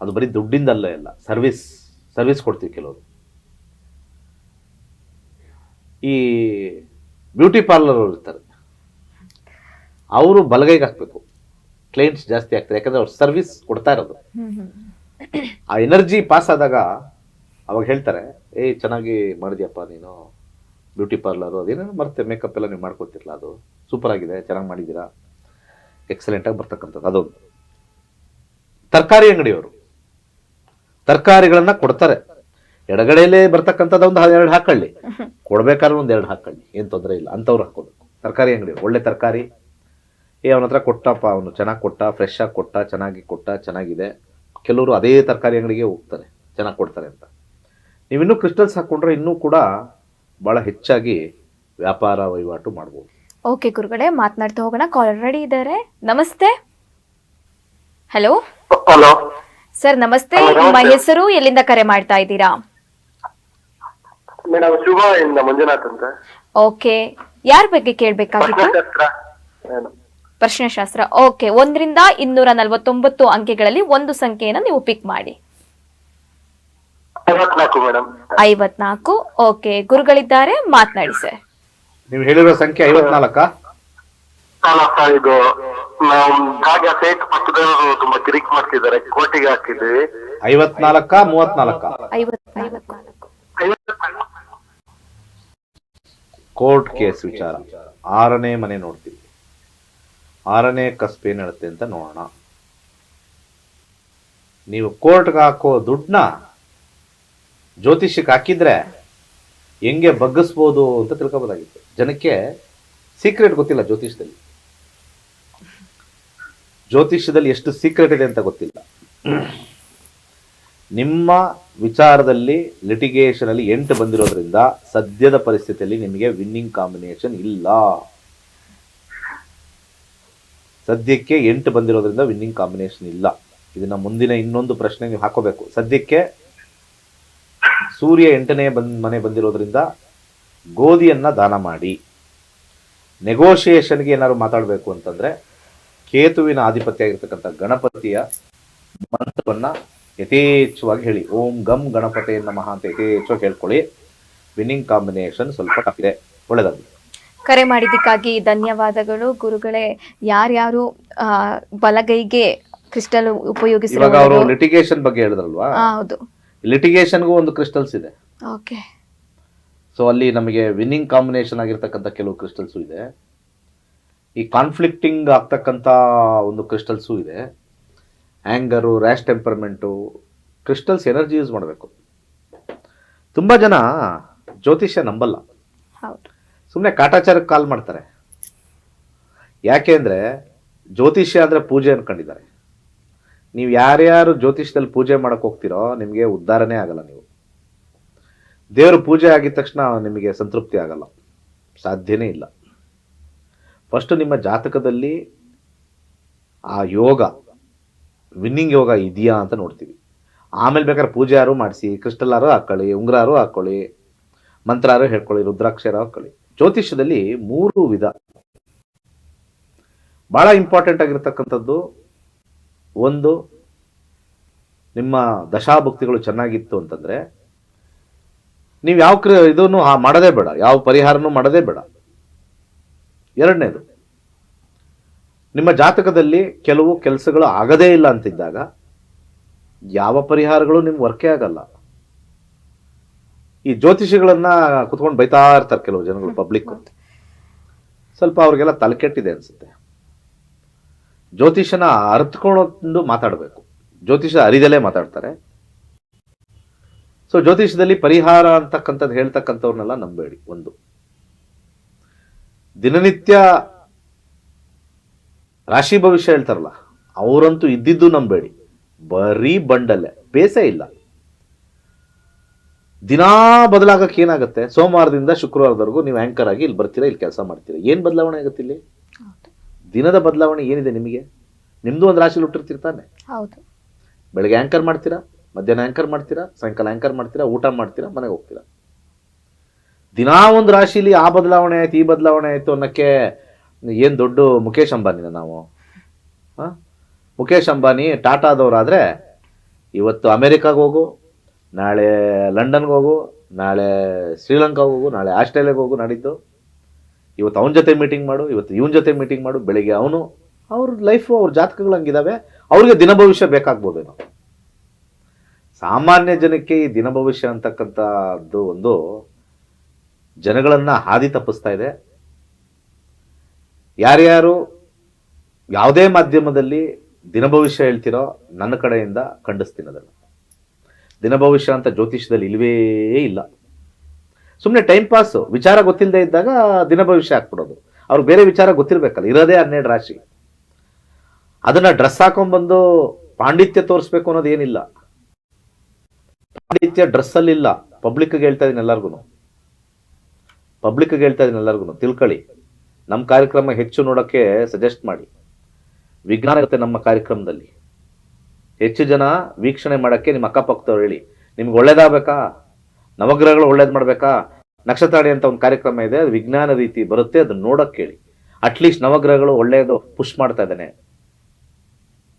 [SPEAKER 2] ಅದು ಬರೀ ದುಡ್ಡಿಂದಲ್ಲ, ಎಲ್ಲ ಸರ್ವಿಸ್ ಕೊಡ್ತೀವಿ. ಕೆಲವರು ಈ ಬ್ಯೂಟಿ ಪಾರ್ಲರ್ ಅವರು ಇರ್ತಾರೆ, ಅವರು ಬಲಗೈಗೆ ಹಾಕ್ಬೇಕು, ಕ್ಲೈಂಟ್ಸ್ ಜಾಸ್ತಿ ಆಗ್ತಾರೆ. ಯಾಕಂದ್ರೆ ಅವ್ರು ಸರ್ವಿಸ್ ಕೊಡ್ತಾ ಇರೋದು. ಆ ಎನರ್ಜಿ ಪಾಸ್ ಆದಾಗ ಅವಾಗ ಹೇಳ್ತಾರೆ, ಚೆನ್ನಾಗಿ ಮಾಡಿದ್ಯಪ್ಪ ನೀನು ಬ್ಯೂಟಿ ಪಾರ್ಲರು, ಅದೇನೋ ಮರ್ತೆ ಮೇಕಪ್ ಎಲ್ಲ ನೀವು ಮಾಡ್ಕೊತಿರಲ್ಲ, ಅದು ಸೂಪರ್ ಆಗಿದೆ, ಚೆನ್ನಾಗಿ ಮಾಡಿದ್ದೀರಾ, ಎಕ್ಸಲೆಂಟ್ ಆಗಿ ಬರ್ತಕ್ಕಂಥದ್ದು. ಅದೊಂದು. ತರಕಾರಿ ಅಂಗಡಿಯವರು ತರಕಾರಿಗಳನ್ನ ಕೊಡ್ತಾರೆ, ಎಡಗಡೆಯಲ್ಲೇ ಬರ್ತಕ್ಕಂಥದ್ದು ಒಂದು 2 ಹಾಕೊಳ್ಳಿ, ಕೊಡ್ಬೇಕಾದ್ರೆ 1-2 ಹಾಕೊಳ್ಳಿ, ಏನು ತೊಂದರೆ ಇಲ್ಲ. ಅಂಥವ್ರು ಹಾಕೋಬೇಕು. ತರಕಾರಿ ಅಂಗಡಿ ಒಳ್ಳೆ ತರಕಾರಿ, ಅವನ ಹತ್ರ ಕೊಟ್ಟಪ್ಪ, ಅವನು ಚೆನ್ನಾಗಿ ಕೊಟ್ಟ, ಫ್ರೆಶ್ ಆಗಿ ಕೊಟ್ಟ, ಚೆನ್ನಾಗಿ ಕೊಟ್ಟ, ಚೆನ್ನಾಗಿದೆ. ಕೆಲವರು ಅದೇ ತರಕಾರಿ ಅಂಗಡಿಗೆ ಹೋಗ್ತಾರೆ, ಚೆನ್ನಾಗಿ ಕೊಡ್ತಾರೆ ಅಂತ. ನೀವಿನ್ನೂ ಕ್ರಿಸ್ಟಲ್ಸ್ ಹಾಕೊಂಡ್ರೆ ಇನ್ನೂ ಕೂಡ ಬಹಳ ಹೆಚ್ಚಾಗಿ ವ್ಯಾಪಾರ ವಹಿವಾಟು ಮಾಡ್ಬೋದು.
[SPEAKER 1] ಓಕೆ ಗುರುಗಳೇ, ಮಾತನಾಡ್ತಾ ಹೋಗೋಣ. ಕಾಲರ್ ರೆಡಿ ಇದ್ದಾರೆ. ನಮಸ್ತೆ. ಹಲೋ
[SPEAKER 3] ಹಲೋ
[SPEAKER 1] ಸರ್, ನಮಸ್ತೆ. ನಿಮ್ಮ ಹೆಸರು, ಎಲ್ಲಿಂದ ಕರೆ ಮಾಡ್ತಾ ಇದ್ದೀರಾ?
[SPEAKER 3] ಮೇಡಮ್, ಶುಭ ಇಂದ ಮಂಜುನಾಥ್ ಅಂತ.
[SPEAKER 1] ಓಕೆ, ಯಾರ ಬಗ್ಗೆ ಕೇಳಬೇಕಾಗಿತ್ತು? ಪ್ರಶ್ನೆಶಾಸ್ತ್ರ. ಓಕೆ, 1 ರಿಂದ 249 ಅಂಕೆಗಳಲ್ಲಿ ಒಂದು ಸಂಖ್ಯೆಯನ್ನು ನೀವು ಪಿಕ್ ಮಾಡಿ.
[SPEAKER 3] 54 ಮೇಡಮ್.
[SPEAKER 1] 54. ಓಕೆ, ಗುರುಗಳಿದ್ದಾರೆ, ಮಾತನಾಡಿ ಸರ್.
[SPEAKER 2] ನೀವು ಹೇಳಿರೋ ಸಂಖ್ಯೆ 54.
[SPEAKER 3] ಇದು ನಾವು ಜಾಗ ಸೇಟ್ ಪಕ್ಕದವರು ತುಂಬಾ ಕಿರಿಕ್ ಮಾಡ್ತಿದ್ದಾರೆ, ಕೋಟಿಗೆ ಹಾಕಿದ್ವಿ.
[SPEAKER 2] 54 34
[SPEAKER 1] 54.
[SPEAKER 2] ಕೋರ್ಟ್ ಕೇಸ್ ವಿಚಾರ. 6ನೇ ಮನೆ ನೋಡ್ತೀವಿ. 6ನೇ ಕಸ್ಬ್ ಏನ್ ಹೇಳುತ್ತೆ ಅಂತ ನೋಡೋಣ. ನೀವು ಕೋರ್ಟ್ಗೆ ಹಾಕೋ ದುಡ್ಡನ್ನ ಜ್ಯೋತಿಷ್ಯಕ್ಕೆ ಹಾಕಿದ್ರೆ ಹೆಂಗೆ ಬಗ್ಗಿಸ್ಬೋದು ಅಂತ ತಿಳ್ಕೊಬೋದಾಗಿತ್ತು. ಜನಕ್ಕೆ ಸೀಕ್ರೆಟ್ ಗೊತ್ತಿಲ್ಲ ಜ್ಯೋತಿಷ್ಯದಲ್ಲಿ. ಜ್ಯೋತಿಷ್ಯದಲ್ಲಿ ಎಷ್ಟು ಸೀಕ್ರೆಟ್ ಇದೆ ಅಂತ ಗೊತ್ತಿಲ್ಲ. ನಿಮ್ಮ ವಿಚಾರದಲ್ಲಿ ಲಿಟಿಗೇಷನ್ ಅಲ್ಲಿ 8 ಬಂದಿರೋದ್ರಿಂದ ಸದ್ಯದ ಪರಿಸ್ಥಿತಿಯಲ್ಲಿ ನಿಮಗೆ ವಿನ್ನಿಂಗ್ ಕಾಂಬಿನೇಷನ್ ಇಲ್ಲ. ಸದ್ಯಕ್ಕೆ 8 ಬಂದಿರೋದ್ರಿಂದ ವಿನ್ನಿಂಗ್ ಕಾಂಬಿನೇಷನ್ ಇಲ್ಲ. ಇದನ್ನ ಮುಂದಿನ ಇನ್ನೊಂದು ಪ್ರಶ್ನೆ ನೀವು ಹಾಕೋಬೇಕು. ಸದ್ಯಕ್ಕೆ ಸೂರ್ಯ 8ನೇ ಮನೆ ಬಂದಿರೋದ್ರಿಂದ ಗೋಧಿಯನ್ನ ದಾನ ಮಾಡಿ. ನೆಗೋಷಿಯೇಷನ್ಗೆ ಏನಾದ್ರು ಮಾತಾಡಬೇಕು ಅಂತಂದ್ರೆ ಕೇತುವಿನ ಆಧಿಪತ್ಯ ಆಗಿರ್ತಕ್ಕಂಥ ಗಣಪತಿಯ ಮಂತ್ರವನ್ನ ಯಥೇಚ್ಛವಾಗಿ ಹೇಳಿ. ಓಂ ಗಂ ಗಣಪತಿ ನಮಃ ಅಂತ ಯಥೇಚ್ಛವಾಗಿ ಹೇಳ್ಕೊಳ್ಳಿ. ವಿನ್ನಿಂಗ್ ಕಾಂಬಿನೇಷನ್ ಸ್ವಲ್ಪ ಟಫ್ ಇದೆ. ಒಳ್ಳೆದಾಗಲಿ.
[SPEAKER 1] ಕರೆ ಮಾಡಿದ್ದಕ್ಕಾಗಿ ಧನ್ಯವಾದಗಳು ಗುರುಗಳೇ. ಯಾರ್ಯಾರು ಬಲಗೈಗೆ ಕ್ರಿಸ್ಟಲ್ ಉಪಯೋಗಿಸಿ,
[SPEAKER 2] ಇವಾಗ ಅವರು ಲಿಟಿಗೇಷನ್ ಬಗ್ಗೆ ಹೇಳಿದ್ರಲ್ವಾ?
[SPEAKER 1] ಹೌದು,
[SPEAKER 2] ಲಿಟಿಗೇಷನ್ಗೂ ಒಂದು ಕ್ರಿಸ್ಟಲ್ಸ್ ಇದೆ.
[SPEAKER 1] ಓಕೆ.
[SPEAKER 2] ಸೊ ಅಲ್ಲಿ ನಮಗೆ ವಿನ್ನಿಂಗ್ ಕಾಂಬಿನೇಷನ್ ಆಗಿರ್ತಕ್ಕಂಥ ಕೆಲವು ಕ್ರಿಸ್ಟಲ್ಸು ಇದೆ. ಈ ಕಾನ್ಫ್ಲಿಕ್ಟಿಂಗ್ ಆಗ್ತಕ್ಕಂಥ ಒಂದು ಕ್ರಿಸ್ಟಲ್ಸು ಇದೆ. ಆ್ಯಂಗರು, ರ್ಯಾಶ್ ಟೆಂಪರ್ಮೆಂಟು, ಕ್ರಿಸ್ಟಲ್ಸ್ ಎನರ್ಜಿ ಯೂಸ್ ಮಾಡಬೇಕು. ತುಂಬ ಜನ ಜ್ಯೋತಿಷ್ಯ ನಂಬಲ್ಲ,
[SPEAKER 1] ಹೌದು,
[SPEAKER 2] ಸುಮ್ಮನೆ ಕಾಟಾಚಾರಕ್ಕೆ ಕಾಲ್ ಮಾಡ್ತಾರೆ. ಯಾಕೆ ಅಂದರೆ ಜ್ಯೋತಿಷ್ಯ ಅಂದರೆ ಪೂಜೆ ಅನ್ಕೊಂಡಿದ್ದಾರೆ. ನೀವು ಯಾರ್ಯಾರು ಜ್ಯೋತಿಷದಲ್ಲಿ ಪೂಜೆ ಮಾಡಕ್ ಹೋಗ್ತಿರೋ ನಿಮಗೆ ಉದ್ಧಾರನೇ ಆಗಲ್ಲ. ನೀವು ದೇವ್ರ ಪೂಜೆ ಆಗಿದ ತಕ್ಷಣ ನಿಮಗೆ ಸಂತೃಪ್ತಿ ಆಗಲ್ಲ, ಸಾಧ್ಯನೇ ಇಲ್ಲ. ಫಸ್ಟ್ ನಿಮ್ಮ ಜಾತಕದಲ್ಲಿ ಆ ಯೋಗ, ವಿನ್ನಿಂಗ್ ಯೋಗ ಇದೆಯಾ ಅಂತ ನೋಡ್ತೀವಿ. ಆಮೇಲೆ ಬೇಕಾದ್ರೆ ಪೂಜೆ ಯಾರು ಮಾಡಿಸಿ, ಕ್ರಿಸ್ಟಲ್ಲಾರು ಹಾಕೊಳ್ಳಿ, ಉಂಗುರಾರು ಹಾಕೊಳ್ಳಿ, ಮಂತ್ರಾರು ಹೇಳ್ಕೊಳ್ಳಿ, ರುದ್ರಾಕ್ಷರ ಹಾಕೊಳ್ಳಿ. ಜ್ಯೋತಿಷ್ಯದಲ್ಲಿ 3 ವಿಧ. ಬಹಳ ಇಂಪಾರ್ಟೆಂಟ್ ಆಗಿರ್ತಕ್ಕಂಥದ್ದು, ಒಂದು, ನಿಮ್ಮ ದಶಾಭುಕ್ತಿಗಳು ಚೆನ್ನಾಗಿತ್ತು ಅಂತಂದ್ರೆ ನೀವು ಯಾವ ಇದನ್ನು ಮಾಡೋದೇ ಬೇಡ, ಯಾವ ಪರಿಹಾರನೂ ಮಾಡೋದೇ ಬೇಡ. ಎರಡನೇದು, ನಿಮ್ಮ ಜಾತಕದಲ್ಲಿ ಕೆಲವು ಕೆಲಸಗಳು ಆಗದೇ ಇಲ್ಲ ಅಂತಿದ್ದಾಗ ಯಾವ ಪರಿಹಾರಗಳು ನಿಮ್ಗೆ ವರ್ಕೇ ಆಗಲ್ಲ. ಈ ಜ್ಯೋತಿಷಿಗಳನ್ನ ಕುತ್ಕೊಂಡು ಬೈತಾ ಇರ್ತಾರೆ ಕೆಲವು ಜನಗಳು, ಪಬ್ಲಿಕ್. ಸ್ವಲ್ಪ ಅವ್ರಿಗೆಲ್ಲ ತಲೆ ಕೆಟ್ಟಿದೆ ಅನ್ಸುತ್ತೆ. ಜ್ಯೋತಿಷನ ಅರ್ಥಕೊಂಡು ಮಾತಾಡಬೇಕು. ಜ್ಯೋತಿಷ ಅರಿದಲ್ಲೇ ಮಾತಾಡ್ತಾರೆ. ಸೊ ಜ್ಯೋತಿಷದಲ್ಲಿ ಪರಿಹಾರ ಅಂತಕ್ಕಂಥದ್ದು ಹೇಳ್ತಕ್ಕಂಥವ್ರನ್ನೆಲ್ಲ ನಂಬೇಡಿ. ಒಂದು, ದಿನನಿತ್ಯ ರಾಶಿ ಭವಿಷ್ಯ ಹೇಳ್ತಾರಲ್ಲ, ಅವರಂತೂ ಇದ್ದಿದ್ದು ನಂಬೇಡಿ. ಬರೀ ಬಂಡಲ್ಲೇ, ಬೇಸೇ ಇಲ್ಲ. ದಿನಾ ಬದಲಾಗಕ್ಕೆ ಏನಾಗುತ್ತೆ? ಸೋಮವಾರದಿಂದ ಶುಕ್ರವಾರದವರೆಗೂ ನೀವು ಆಂಕರ್ ಆಗಿ ಇಲ್ಲಿ ಬರ್ತೀರಾ, ಇಲ್ಲಿ ಕೆಲಸ ಮಾಡ್ತೀರಾ. ಏನ್ ಬದಲಾವಣೆ ಆಗುತ್ತೆ ಇಲ್ಲಿ? ದಿನದ ಬದಲಾವಣೆ ಏನಿದೆ ನಿಮಗೆ? ನಿಮ್ದು ಒಂದು ರಾಶಿಲಿ ಹುಟ್ಟಿರ್ತಿರ್ತಾನೆ. ಬೆಳಗ್ಗೆ ಆಂಕರ್ ಮಾಡ್ತೀರಾ, ಮಧ್ಯಾಹ್ನ ಆಂಕರ್ ಮಾಡ್ತೀರಾ, ಸಾಯಂಕಾಲ ಆಂಕರ್ ಮಾಡ್ತೀರಾ, ಊಟ ಮಾಡ್ತೀರಾ, ಮನೆಗೆ ಹೋಗ್ತೀರಾ. ದಿನಾ ಒಂದು ರಾಶಿಲಿ ಆ ಬದಲಾವಣೆ ಆಯ್ತು, ಈ ಬದಲಾವಣೆ ಆಯ್ತು ಅನ್ನಕ್ಕೆ ಏನ್ ದೊಡ್ಡ ಮುಖೇಶ್ ಅಂಬಾನಿನ ನಾವು? ಮುಖೇಶ್ ಅಂಬಾನಿ ಟಾಟಾದವರಾದ್ರೆ ಇವತ್ತು ಅಮೆರಿಕಾಗೆ ಹೋಗು, ನಾಳೆ ಲಂಡನ್ಗೆ ಹೋಗು, ನಾಳೆ ಶ್ರೀಲಂಕಾಗೆ ಹೋಗು, ನಾಳೆ ಆಸ್ಟ್ರೇಲಿಯಾಗೆ ಹೋಗು, ನಾಡಿದ್ದು ಇವತ್ತು ಅವನ ಜೊತೆ ಮೀಟಿಂಗ್ ಮಾಡು, ಇವತ್ತು ಇವನ ಜೊತೆ ಮೀಟಿಂಗ್ ಮಾಡು. ಬೆಳಿಗ್ಗೆ ಅವನು, ಅವ್ರ ಲೈಫು, ಅವ್ರ ಜಾತಕಗಳು ಹಂಗಿದಾವೆ. ಅವ್ರಿಗೆ ದಿನ ಭವಿಷ್ಯ ಬೇಕಾಗ್ಬೋದೇನೋ. ಸಾಮಾನ್ಯ ಜನಕ್ಕೆ ಈ ದಿನ ಭವಿಷ್ಯ ಅಂತಕ್ಕಂಥದ್ದು ಒಂದು ಜನಗಳನ್ನ ಹಾದಿ ತಪ್ಪಿಸ್ತಾ ಇದೆ. ಯಾರ್ಯಾರು ಯಾವುದೇ ಮಾಧ್ಯಮದಲ್ಲಿ ದಿನ ಭವಿಷ್ಯ ಹೇಳ್ತಿರೋ ನನ್ನ ಕಡೆಯಿಂದ ಖಂಡಿಸ್ತೀನಿ ಅದನ್ನು. ದಿನ ಭವಿಷ್ಯ ಅಂತ ಜ್ಯೋತಿಷದಲ್ಲಿ ಇಲ್ವೇ ಇಲ್ಲ. ಸುಮ್ಮನೆ ಟೈಮ್ ಪಾಸ್, ವಿಚಾರ ಗೊತ್ತಿಲ್ಲದೆ ಇದ್ದಾಗ ದಿನ ಭವಿಷ್ಯ ಹಾಕ್ಬಿಡೋದು. ಅವ್ರಿಗೆ ಬೇರೆ ವಿಚಾರ ಗೊತ್ತಿರ್ಬೇಕಲ್ಲ. ಇರೋದೇ 12 ರಾಶಿ. ಅದನ್ನ ಡ್ರೆಸ್ ಹಾಕೊಂಡ್ಬಂದು ಪಾಂಡಿತ್ಯ ತೋರಿಸ್ಬೇಕು ಅನ್ನೋದು ಏನಿಲ್ಲ. ಪಾಂಡಿತ್ಯ ಡ್ರೆಸ್ಸಲ್ಲಿ ಇಲ್ಲ. ಪಬ್ಲಿಕ್ಗೆ ಹೇಳ್ತಾ ಇದೀನಿ ಎಲ್ಲರಿಗೂ, ತಿಳ್ಕೊಳ್ಳಿ. ನಮ್ಮ ಕಾರ್ಯಕ್ರಮ ಹೆಚ್ಚು ನೋಡೋಕ್ಕೆ ಸಜೆಸ್ಟ್ ಮಾಡಿ. ವಿಜ್ಞಾನ ಇರುತ್ತೆ ನಮ್ಮ ಕಾರ್ಯಕ್ರಮದಲ್ಲಿ. ಹೆಚ್ಚು ಜನ ವೀಕ್ಷಣೆ ಮಾಡೋಕ್ಕೆ ನಿಮ್ಮ ಅಕ್ಕಪಕ್ಕದವ್ರು ಹೇಳಿ. ನಿಮ್ಗೆ ಒಳ್ಳೇದಾಗಬೇಕಾ, ನವಗ್ರಹಗಳು ಒಳ್ಳೇದು ಮಾಡಬೇಕಾ, ನಕ್ಷತ್ರಾಡಿ ಅಂತ ಒಂದು ಕಾರ್ಯಕ್ರಮ ಇದೆ, ಅದು ವಿಜ್ಞಾನ ರೀತಿ ಬರುತ್ತೆ, ಅದನ್ನ ನೋಡಕ್ಕೆ ಹೇಳಿ. ಅಟ್ಲೀಸ್ಟ್ ನವಗ್ರಹಗಳು ಒಳ್ಳೆಯದು ಪುಷ್ ಮಾಡ್ತಾ ಇದ್ದಾನೆ.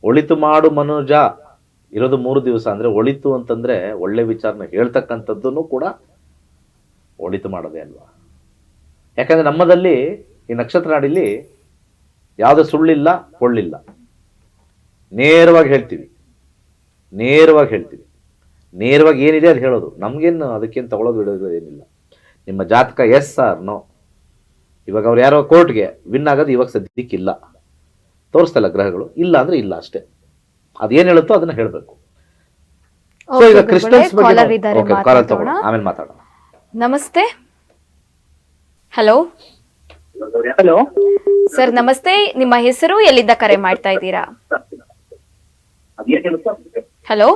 [SPEAKER 2] ಒಳಿತು ಮಾಡು ಮನುಜ ಇರೋದು 3 ದಿವಸ. ಅಂದ್ರೆ ಒಳಿತು ಅಂತಂದ್ರೆ ಒಳ್ಳೆ ವಿಚಾರನ ಹೇಳ್ತಕ್ಕಂಥದ್ದನ್ನು ಕೂಡ ಒಳಿತು ಮಾಡೋದೇ ಅಲ್ವಾ? ಯಾಕಂದ್ರೆ ನಮ್ಮದಲ್ಲಿ ಈ ನಕ್ಷತ್ರ ನಾಡಿಲಿ ಯಾವುದೇ ಸುಳ್ಳಿಲ್ಲ, ಕೊಳ್ಳಿಲ್ಲ. ನೇರವಾಗಿ ಹೇಳ್ತೀವಿ. ನೇರವಾಗಿ ಏನಿದೆ ಅದು ಹೇಳೋದು. ನಮ್ಗೇನು ಅದಕ್ಕೇನು ತಗೊಳ್ಳೋದು ಬಿಡೋದು ಏನಿಲ್ಲ. ನಿಮ್ಮ ಜಾತಕ ಎಸ್ ಆರ್ ನೋ. ಇವಾಗ ಅವ್ರು ಯಾರೋ ಕೋರ್ಟ್ಗೆ ವಿನ್ ಆಗೋದು ಇವಾಗ ಸದ್ಯಕ್ಕಿಲ್ಲ, ತೋರಿಸ್ತಲ್ಲ ಗ್ರಹಗಳು. ಇಲ್ಲ ಅಂದ್ರೆ ಇಲ್ಲ ಅಷ್ಟೇ. ಅದೇನು ಹೇಳುತ್ತೋ ಅದನ್ನ ಹೇಳಬೇಕು. ಈಗ ಕ್ರಿಸ್ಟಲ್ಸ್ ಬಗ್ಗೆ ಆಮೇಲೆ ಮಾತಾಡೋಣ.
[SPEAKER 1] ನಮಸ್ತೆ. ಹಲೋ ಸರ್, ನಮಸ್ತೆ. ನಿಮ್ಮ ಹೆಸರು, ಎಲ್ಲಿಂದ ಕರೆ ಮಾಡ್ತಾ ಇದ್ದೀರಾ? ಹಲೋ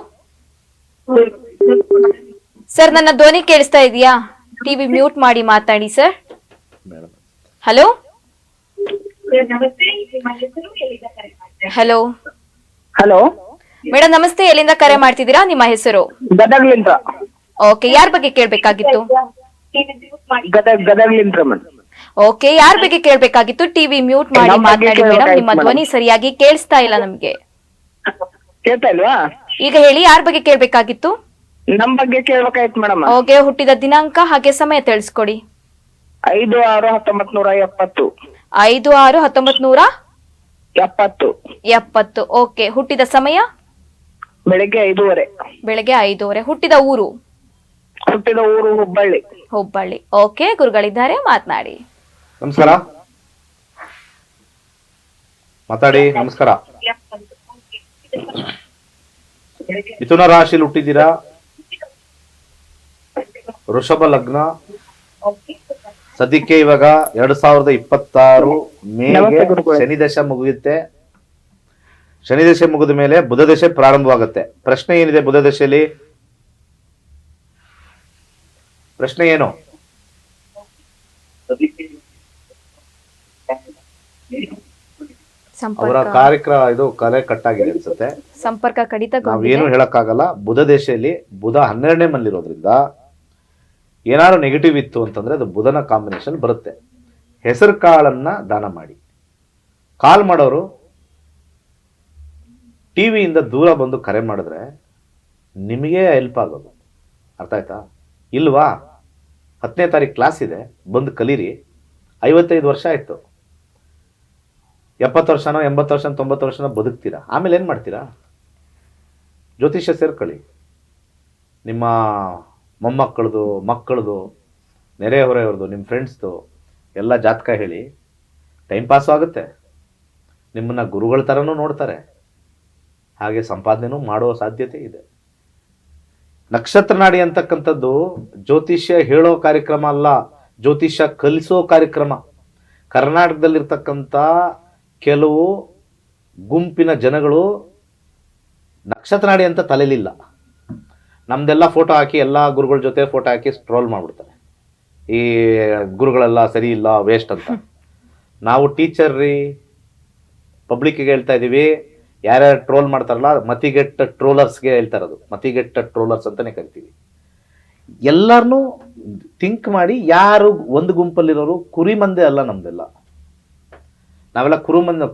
[SPEAKER 1] ಸರ್, ನನ್ನ ಧ್ವನಿ ಕೇಳಿಸ್ತಾ ಇದೆಯಾ? ಟಿವಿ ಮ್ಯೂಟ್ ಮಾಡಿ ಮಾತಾಡಿ sir. Hello hello
[SPEAKER 4] hello
[SPEAKER 1] madam, ನಮಸ್ತೆ. ಎಲ್ಲಿಂದ ಕರೆ ಮಾಡ್ತಿದ್ದೀರಾ? ನಿಮ್ಮ ಹೆಸರು?
[SPEAKER 4] ಗದಗ್ಲಿಂದ.
[SPEAKER 1] ಓಕೆ, ಯಾರ ಬಗ್ಗೆ ಕೇಳ್ಬೇಕಾಗಿತ್ತು?
[SPEAKER 4] ಗದಗ್ಲಿಂದ.
[SPEAKER 1] ಓಕೆ, ಯಾರ ಬಗ್ಗೆ ಕೇಳ್ಬೇಕಾಗಿತ್ತು? ಟಿವಿ ಮ್ಯೂಟ್ ಮಾಡಿ ಮಾತನಾಡಿ ಮೇಡಮ್. ನಿಮ್ಮ ಧ್ವನಿ ಸರಿಯಾಗಿ ಕೇಳಿಸ್ತಾ ಇಲ್ಲ ನಮ್ಗೆ.
[SPEAKER 4] ಕೇಳ್ತಾ ಇಲ್ವಾ?
[SPEAKER 1] ಈಗ ಹೇಳಿ, ಯಾರ ಬಗ್ಗೆ ಕೇಳ್ಬೇಕಾಗಿತ್ತು?
[SPEAKER 4] ನಮ್ ಬಗ್ಗೆ ಕೇಳ್ಬೇಕಾಯ್ತು ಮೇಡಮ್.
[SPEAKER 1] ಓಕೆ, ಹುಟ್ಟಿದ ದಿನಾಂಕ ಹಾಗೆ ಸಮಯ ತಿಳಿಸ್ಕೊಡಿ.
[SPEAKER 4] 5/6/1970.
[SPEAKER 1] 5/6/1970. ಓಕೆ, ಹುಟ್ಟಿದ ಸಮಯ?
[SPEAKER 4] ಬೆಳಿಗ್ಗೆ 5:30.
[SPEAKER 1] ಬೆಳಗ್ಗೆ 5:30. ಹುಟ್ಟಿದ ಊರು? ಹುಬ್ಬಳ್ಳಿ. ಓಕೆ, ಗುರುಗಳಿದ್ದಾರೆ, ಮಾತನಾಡಿ.
[SPEAKER 2] ನಮಸ್ಕಾರ. ಮಾತಾಡಿ. ನಮಸ್ಕಾರ. ಮಿಥುನ ರಾಶಿಲಿ ಹುಟ್ಟಿದ್ದೀರಾ. ವೃಷಭ ಲಗ್ನ. ಸದ್ಯಕ್ಕೆ ಇವಾಗ 2026 ಮೇಗೆ ಶನಿ ದಶ ಮುಗಿಯುತ್ತೆ. ಶನಿ ದಶೆ ಮುಗಿದ ಮೇಲೆ ಬುಧ ದಶೆ ಪ್ರಾರಂಭವಾಗುತ್ತೆ. ಪ್ರಶ್ನೆ ಏನಿದೆ ಬುಧ ದಶೆಯಲ್ಲಿ? ಪ್ರಶ್ನೆ ಏನು? ಅವರ ಕಾರ್ಯಕ್ರಮ ಇದು ಕಲೆ ಕಟ್ಟಾಗಿದೆ ಅನ್ಸುತ್ತೆ,
[SPEAKER 1] ಸಂಪರ್ಕ ಕಡಿತ.
[SPEAKER 2] ನಾವೇನು ಹೇಳಕ್ಕಾಗಲ್ಲ. ಬುಧ ದಶೆಯಲ್ಲಿ ಬುಧ 12ನೇ ಮನೇಲಿರೋದ್ರಿಂದ ಏನಾದ್ರು ನೆಗೆಟಿವ್ ಇತ್ತು ಅಂತಂದ್ರೆ ಅದು ಬುಧನ ಕಾಂಬಿನೇಷನ್ ಬರುತ್ತೆ. ಹೆಸರು ಕಾಳನ್ನ ದಾನ ಮಾಡಿ. ಕಾಲ್ ಮಾಡೋರು ಟಿವಿಯಿಂದ ದೂರ ಬಂದು ಕರೆ ಮಾಡಿದ್ರೆ ನಿಮಗೆ ಹೆಲ್ಪ್ ಆಗೋದು. ಅರ್ಥ ಆಯ್ತಾ? ಇಲ್ವಾ? 10ನೇ ತಾರೀಕು ಕ್ಲಾಸ್ ಇದೆ, ಬಂದು ಕಲೀರಿ. 55 ವರ್ಷ ಆಯ್ತು, 70 ವರ್ಷನೋ 80 ವರ್ಷ 90 ವರ್ಷನೋ ಬದುಕ್ತೀರಾ. ಆಮೇಲೆ ಏನು ಮಾಡ್ತೀರಾ? ಜ್ಯೋತಿಷ್ಯ ಸೇರ್ಕೊಳ್ಳಿ. ನಿಮ್ಮ ಮೊಮ್ಮಕ್ಕಳದು, ಮಕ್ಕಳದು, ನೆರೆಹೊರೆಯವ್ರದ್ದು, ನಿಮ್ಮ ಫ್ರೆಂಡ್ಸ್ದು ಎಲ್ಲ ಜಾತಕ ಹೇಳಿ. ಟೈಮ್ ಪಾಸು ಆಗುತ್ತೆ, ನಿಮ್ಮನ್ನ ಗುರುಗಳ ಥರನೂ ನೋಡ್ತಾರೆ, ಹಾಗೆ ಸಂಪಾದನೆನೂ ಮಾಡುವ ಸಾಧ್ಯತೆ ಇದೆ. ನಕ್ಷತ್ರ ನಾಡಿ ಅಂತಕ್ಕಂಥದ್ದು ಜ್ಯೋತಿಷ್ಯ ಹೇಳೋ ಕಾರ್ಯಕ್ರಮ ಅಲ್ಲ, ಜ್ಯೋತಿಷ್ಯ ಕಲಿಸೋ ಕಾರ್ಯಕ್ರಮ. ಕರ್ನಾಟಕದಲ್ಲಿರ್ತಕ್ಕಂಥ ಕೆಲವು ಗುಂಪಿನ ಜನಗಳು ನಕ್ಷತ್ರ ನಾಡಿ ಅಂತ ತಲೆಲಿಲ್ಲ. ನಮ್ದೆಲ್ಲ ಫೋಟೋ ಹಾಕಿ, ಎಲ್ಲ ಗುರುಗಳ ಜೊತೆ ಫೋಟೋ ಹಾಕಿ ಸ್ಟ್ರೋಲ್ ಮಾಡ್ಬಿಡ್ತಾರೆ. ಈ ಗುರುಗಳೆಲ್ಲ ಸರಿ ಇಲ್ಲ, ವೇಸ್ಟ್ ಅಂತ. ನಾವು ಟೀಚರ್ ರೀ, ಪಬ್ಲಿಕ್ಗೆ ಹೇಳ್ತಾ ಇದ್ದೀವಿ. ಯಾರ್ಯಾರು ಟ್ರೋಲ್ ಮಾಡ್ತಾರಲ್ಲ, ಮತಿಗೆಟ್ಟ ಟ್ರೋಲರ್ಸ್ಗೆ ಹೇಳ್ತಾ ಇರೋದು. ಮತಿಗೆಟ್ಟ ಟ್ರೋಲರ್ಸ್ ಅಂತಾನೆ ಕರಿತೀವಿ. ಎಲ್ಲರನ್ನೂ ಥಿಂಕ್ ಮಾಡಿ. ಯಾರು ಒಂದು ಗುಂಪಲ್ಲಿರೋರು ಕುರಿ ಮಂದೆ ಅಲ್ಲ ನಮ್ದೆಲ್ಲ. ನಾವೆಲ್ಲ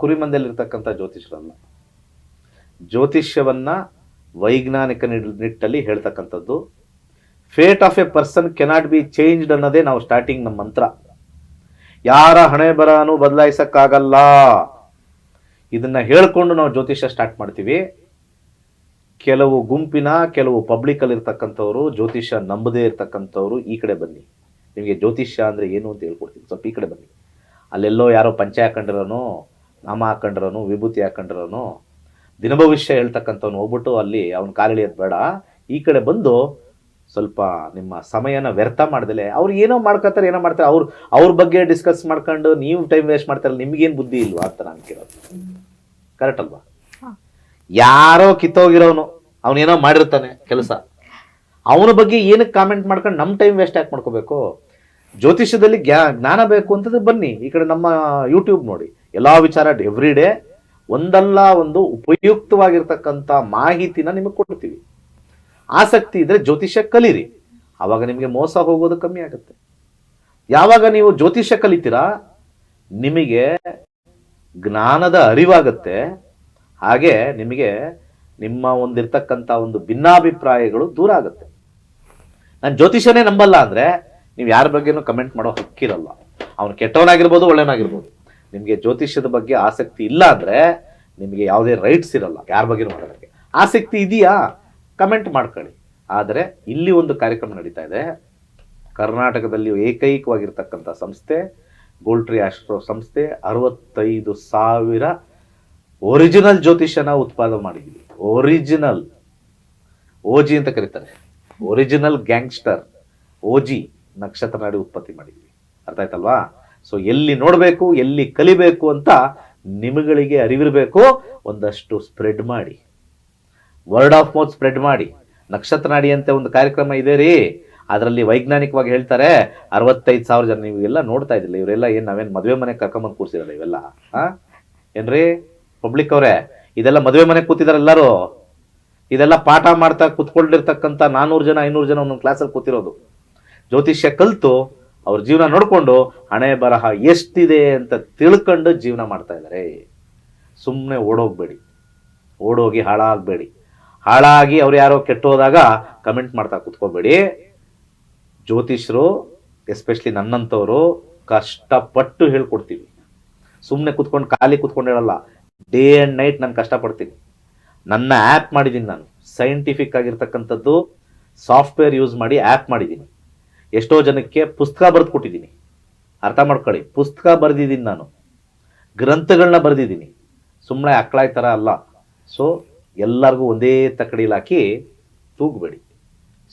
[SPEAKER 2] ಕುರಿಮಂದೆಯಲ್ಲಿರ್ತಕ್ಕಂಥ ಜ್ಯೋತಿಷ್ಯರಲ್ಲ. ಜ್ಯೋತಿಷ್ಯವನ್ನ ವೈಜ್ಞಾನಿಕ ನಿಟ್ಟಲ್ಲಿ ಹೇಳ್ತಕ್ಕಂಥದ್ದು. Fate of A person cannot be changed ಅನ್ನೋದೇ ನಾವು ಸ್ಟಾರ್ಟಿಂಗ್ ನಮ್ಮ ಮಂತ್ರ. ಯಾರ ಹಣೆ ಬರಹನೂ ಬದಲಾಯಿಸಕ್ಕಾಗಲ್ಲ. ಇದನ್ನ ಹೇಳ್ಕೊಂಡು ನಾವು ಜ್ಯೋತಿಷ್ಯ ಸ್ಟಾರ್ಟ್ ಮಾಡ್ತೀವಿ. ಕೆಲವು ಗುಂಪಿನ, ಕೆಲವು ಪಬ್ಲಿಕಲ್ಲಿ ಇರ್ತಕ್ಕಂಥವ್ರು, ಜ್ಯೋತಿಷ್ಯ ನಂಬದೇ ಇರ್ತಕ್ಕಂಥವ್ರು ಈ ಕಡೆ ಬನ್ನಿ. ನಿಮಗೆ ಜ್ಯೋತಿಷ್ಯ ಅಂದರೆ ಏನು ಅಂತ ಹೇಳ್ಕೊಡ್ತೀನಿ, ಸ್ವಲ್ಪ ಈ ಕಡೆ ಬನ್ನಿ. ಅಲ್ಲೆಲ್ಲೋ ಯಾರೋ ಪಂಚೆ ಹಾಕೊಂಡಿರೋನು, ನಾಮ ಹಾಕೊಂಡಿರೋನು, ವಿಭೂತಿ ಹಾಕೊಂಡಿರೋನು, ದಿನಭವಿಷ್ಯ ಹೇಳ್ತಕ್ಕಂಥವ್ನು ಹೋಗ್ಬಿಟ್ಟು ಅಲ್ಲಿ ಅವ್ನ ಕಾಲಿಳಿಯೋದು ಬೇಡ. ಈ ಕಡೆ ಬಂದು ಸ್ವಲ್ಪ ನಿಮ್ಮ ಸಮಯನ ವ್ಯರ್ಥ ಮಾಡ್ದಲೆ ಅವ್ರು ಏನೋ ಮಾಡ್ಕೊತಾರೆ, ಏನೋ ಮಾಡ್ತಾರೆ, ಅವ್ರ ಬಗ್ಗೆ ಡಿಸ್ಕಸ್ ಮಾಡ್ಕೊಂಡು ನೀವು ಟೈಮ್ ವೇಸ್ಟ್ ಮಾಡ್ತಾರಲ್ಲ. ನಿಮ್ಗೇನು ಬುದ್ಧಿ ಇಲ್ವಾ ಅಂತ ನಾನು ಕೇಳೋದು. ಕರೆಕ್ಟ್ ಅಲ್ವಾ? ಯಾರೋ ಕಿತ್ತೋಗಿರೋನು, ಅವನೇನೋ ಮಾಡಿರ್ತಾನೆ ಕೆಲಸ, ಅವನ ಬಗ್ಗೆ ಏನಕ್ಕೆ ಕಾಮೆಂಟ್ ಮಾಡ್ಕೊಂಡು ನಮ್ಮ ಟೈಮ್ ವೇಸ್ಟ್ ಯಾಕೆ ಮಾಡ್ಕೋಬೇಕು? ಜ್ಯೋತಿಷ್ಯದಲ್ಲಿ ಜ್ಞಾನ ಬೇಕು ಅಂತಂದ್ರೆ ಬನ್ನಿ ಈ ಕಡೆ, ನಮ್ಮ ಯೂಟ್ಯೂಬ್ ನೋಡಿ. ಎಲ್ಲಾ ವಿಚಾರ ಎವ್ರಿ ಡೇ ಒಂದಲ್ಲ ಒಂದು ಉಪಯುಕ್ತವಾಗಿರ್ತಕ್ಕಂಥ ಮಾಹಿತಿನ ನಿಮಗೆ ಕೊಡ್ತೀವಿ. ಆಸಕ್ತಿ ಇದ್ರೆ ಜ್ಯೋತಿಷ್ಯ ಕಲೀರಿ, ಆವಾಗ ನಿಮಗೆ ಮೋಸ ಹೋಗೋದು ಕಮ್ಮಿ ಆಗುತ್ತೆ. ಯಾವಾಗ ನೀವು ಜ್ಯೋತಿಷ್ಯ ಕಲಿತೀರಾ ನಿಮಗೆ ಜ್ಞಾನದ ಅರಿವಾಗುತ್ತೆ. ಹಾಗೆ ನಿಮಗೆ ನಿಮ್ಮ ಒಂದಿರ್ತಕ್ಕಂಥ ಒಂದು ಭಿನ್ನಾಭಿಪ್ರಾಯಗಳು ದೂರ ಆಗುತ್ತೆ. ನಾನು ಜ್ಯೋತಿಷ್ಯನೇ ನಂಬಲ್ಲ ಅಂದ್ರೆ ನೀವು ಯಾರ ಬಗ್ಗೆನೂ ಕಮೆಂಟ್ ಮಾಡೋ ಹಕ್ಕಿರಲ್ಲ. ಅವನು ಕೆಟ್ಟವನಾಗಿರ್ಬೋದು, ಒಳ್ಳೆಯವನಾಗಿರ್ಬೋದು. ನಿಮಗೆ ಜ್ಯೋತಿಷ್ಯದ ಬಗ್ಗೆ ಆಸಕ್ತಿ ಇಲ್ಲ ಅಂದ್ರೆ ನಿಮಗೆ ಯಾವುದೇ ರೈಟ್ಸ್ ಇರಲ್ಲ ಯಾರ ಬಗ್ಗೆನೂ ಮಾಡೋದಕ್ಕೆ. ಆಸಕ್ತಿ ಇದೆಯಾ ಕಮೆಂಟ್ ಮಾಡ್ಕೊಳ್ಳಿ. ಆದರೆ ಇಲ್ಲಿ ಒಂದು ಕಾರ್ಯಕ್ರಮ ನಡೀತಾ ಇದೆ. ಕರ್ನಾಟಕದಲ್ಲಿ ಏಕೈಕವಾಗಿರ್ತಕ್ಕಂಥ ಸಂಸ್ಥೆ ಗೋಲ್ಟ್ರಿ ಆಸ್ಟ್ರೋ ಸಂಸ್ಥೆ. 65,000 ಒರಿಜಿನಲ್ ಜ್ಯೋತಿಷ್ಯನ ಉತ್ಪಾದನೆ ಮಾಡಿದ್ದೀವಿ. ಒರಿಜಿನಲ್ ಓಜಿ ಅಂತ ಕರೀತಾರೆ, ಒರಿಜಿನಲ್ ಗ್ಯಾಂಗ್ಸ್ಟರ್ ಓಜಿ ನಕ್ಷತ್ರ ನಾಡಿ ಉತ್ಪತ್ತಿ ಮಾಡಿದ್ವಿ. ಅರ್ಥ ಆಯ್ತಲ್ವಾ? ಸೊ ಎಲ್ಲಿ ನೋಡಬೇಕು, ಎಲ್ಲಿ ಕಲಿಬೇಕು ಅಂತ ನಿಮಗಳಿಗೆ ಅರಿವಿರಬೇಕು. ಒಂದಷ್ಟು ಸ್ಪ್ರೆಡ್ ಮಾಡಿ, ವರ್ಡ್ ಆಫ್ ಮೌತ್ ಸ್ಪ್ರೆಡ್ ಮಾಡಿ. ನಕ್ಷತ್ರ ನಾಡಿ ಅಂತ ಒಂದು ಕಾರ್ಯಕ್ರಮ ಇದೆ ರೀ, ಅದರಲ್ಲಿ ವೈಜ್ಞಾನಿಕವಾಗಿ ಹೇಳ್ತಾರೆ 65,000 ಜನ. ನೀವು ಎಲ್ಲ ನೋಡ್ತಾ ಇದ್ದಿಲ್ಲ, ಇವರೆಲ್ಲ ಏನು ನಾವೇನು ಮದುವೆ ಮನೆಗೆ ಕರ್ಕೊಂಬಂದು ಕೂರಿಸಿರಲ್ಲ ಇವೆಲ್ಲ. ಏನ್ರಿ ಪಬ್ಲಿಕ್ ಅವರೇ, ಇದೆಲ್ಲ ಮದುವೆ ಮನೆಗೆ ಕೂತಿದಾರೆ ಎಲ್ಲರೂ. ಇದೆಲ್ಲ ಪಾಠ ಮಾಡ್ತಾ ಕೂತ್ಕೊಂಡಿರ್ತಕ್ಕಂಥ 400 ಜನ 500 ಜನ ಒಂದೊಂದು ಕ್ಲಾಸಲ್ಲಿ ಕೂತಿರೋದು. ಜ್ಯೋತಿಷ್ಯ ಕಲಿತು ಅವ್ರ ಜೀವನ ನೋಡಿಕೊಂಡು ಹಣೆ ಬರಹ ಎಷ್ಟಿದೆ ಅಂತ ತಿಳ್ಕೊಂಡು ಜೀವನ ಮಾಡ್ತಾ ಇದ್ದಾರೆ. ಸುಮ್ಮನೆ ಓಡೋಗ್ಬೇಡಿ, ಓಡೋಗಿ ಹಾಳಾಗಬೇಡಿ. ಹಾಳಾಗಿ ಅವ್ರು ಯಾರೋ ಕೆಟ್ಟೋದಾಗ ಕಮೆಂಟ್ ಮಾಡ್ತಾ ಕೂತ್ಕೋಬೇಡಿ. ಜ್ಯೋತಿಷ್ಯರು ಎಸ್ಪೆಷಲಿ ನನ್ನಂಥವ್ರು ಕಷ್ಟಪಟ್ಟು ಹೇಳ್ಕೊಡ್ತೀವಿ. ಸುಮ್ಮನೆ ಕೂತ್ಕೊಂಡು ಖಾಲಿ ಕೂತ್ಕೊಂಡು ಹೇಳಲ್ಲ. ಡೇ ಆ್ಯಂಡ್ ನೈಟ್ ನಾನು ಕಷ್ಟಪಡ್ತೀನಿ. ನನ್ನ ಆ್ಯಪ್ ಮಾಡಿದ್ದೀನಿ ನಾನು, ಸೈಂಟಿಫಿಕ್ ಆಗಿರ್ತಕ್ಕಂಥದ್ದು ಸಾಫ್ಟ್ವೇರ್ ಯೂಸ್ ಮಾಡಿ ಆ್ಯಪ್ ಮಾಡಿದ್ದೀನಿ. ಎಷ್ಟೋ ಜನಕ್ಕೆ ಪುಸ್ತಕ ಬರೆದು ಕೊಟ್ಟಿದ್ದೀನಿ. ಅರ್ಥ ಮಾಡ್ಕೊಳ್ಳಿ, ಪುಸ್ತಕ ಬರೆದಿದ್ದೀನಿ ನಾನು, ಗ್ರಂಥಗಳನ್ನ ಬರೆದಿದ್ದೀನಿ. ಸುಮ್ಮನೆ ಅಕ್ಳಾಯ್ ಥರ ಅಲ್ಲ. ಸೊ ಎಲ್ಲರಿಗೂ ಒಂದೇ ತಕ್ಕಡಿಲಿ ಹಾಕಿ ತೂಗಬೇಡಿ.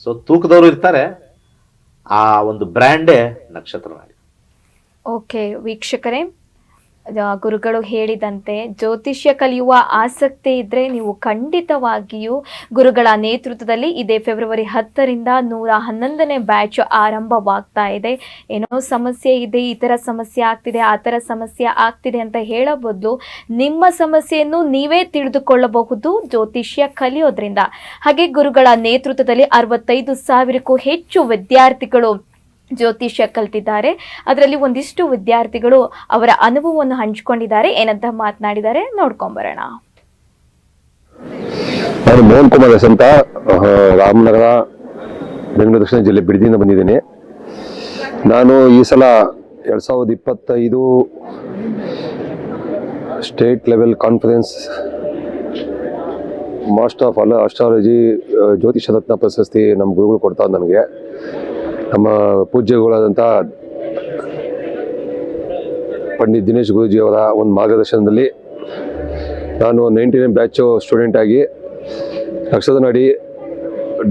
[SPEAKER 2] ಸೊ ತೂಕದವರು ಇರ್ತಾರೆ, ಆ ಒಂದು ಬ್ರ್ಯಾಂಡೇ ನಕ್ಷತ್ರ ನಾಡಿ.
[SPEAKER 1] ಓಕೆ ವೀಕ್ಷಕರೇ, ಗುರುಗಳು ಹೇಳಿದಂತೆ ಜ್ಯೋತಿಷ್ಯ ಕಲಿಯುವ ಆಸಕ್ತಿ ಇದ್ರೆ ನೀವು ಖಂಡಿತವಾಗಿಯೂ ಗುರುಗಳ ನೇತೃತ್ವದಲ್ಲಿ ಇದೇ ಫೆಬ್ರವರಿ 10ರಿಂದ 111ನೇ ಬ್ಯಾಚ್ ಆರಂಭವಾಗ್ತಾ ಇದೆ. ಏನೋ ಸಮಸ್ಯೆ ಇದೆ, ಈ ಥರ ಸಮಸ್ಯೆ ಆಗ್ತಿದೆ, ಆ ಥರ ಸಮಸ್ಯೆ ಆಗ್ತಿದೆ ಅಂತ ಹೇಳೋ ಬದಲು ನಿಮ್ಮ ಸಮಸ್ಯೆಯನ್ನು ನೀವೇ ತಿಳಿದುಕೊಳ್ಳಬಹುದು ಜ್ಯೋತಿಷ್ಯ ಕಲಿಯೋದ್ರಿಂದ. ಹಾಗೆ ಗುರುಗಳ ನೇತೃತ್ವದಲ್ಲಿ 65,000ಕ್ಕೂ ಹೆಚ್ಚು ವಿದ್ಯಾರ್ಥಿಗಳು ಜ್ಯೋತಿಷ್ಯ ಕಲ್ತಿದ್ದಾರೆ. ಅದರಲ್ಲಿ ಒಂದಿಷ್ಟು ವಿದ್ಯಾರ್ಥಿಗಳು ಅವರ ಅನುಭವವನ್ನು ಹಂಚಿಕೊಂಡಿದ್ದಾರೆ. ಏನಂತ ಮಾತನಾಡಿದ್ದಾರೆ ನೋಡ್ಕೊಂಬರೋಣ.
[SPEAKER 5] ನಾನು ಮೋಹನ್ ಕುಮಾರ್ ಎಸ್ ಅಂತ ರಾಮನಗರ, ಬೆಂಗಳೂರು ದಕ್ಷಿಣ ಜಿಲ್ಲೆ ಬಿಡದಿಯಿಂದ ಬಂದಿದ್ದೀನಿ. ನಾನು ಈ ಸಲ 2025 state level conference master of astrology ಜ್ಯೋತಿಷ ರತ್ನ ಪ್ರಶಸ್ತಿ ನಮ್ಮ ಗುರುಗಳು ಕೊಡ್ತಾರೆ ನನಗೆ. ನಮ್ಮ ಪೂಜ್ಯಗಳಾದಂಥ ಪಂಡಿತ್ ದಿನೇಶ್ ಗುರೂಜಿಯವರ ಒಂದು ಮಾರ್ಗದರ್ಶನದಲ್ಲಿ ನಾನು 99 ಬ್ಯಾಚು ಸ್ಟೂಡೆಂಟ್ ಆಗಿ ನಕ್ಷತ್ರ ನಾಡಿ,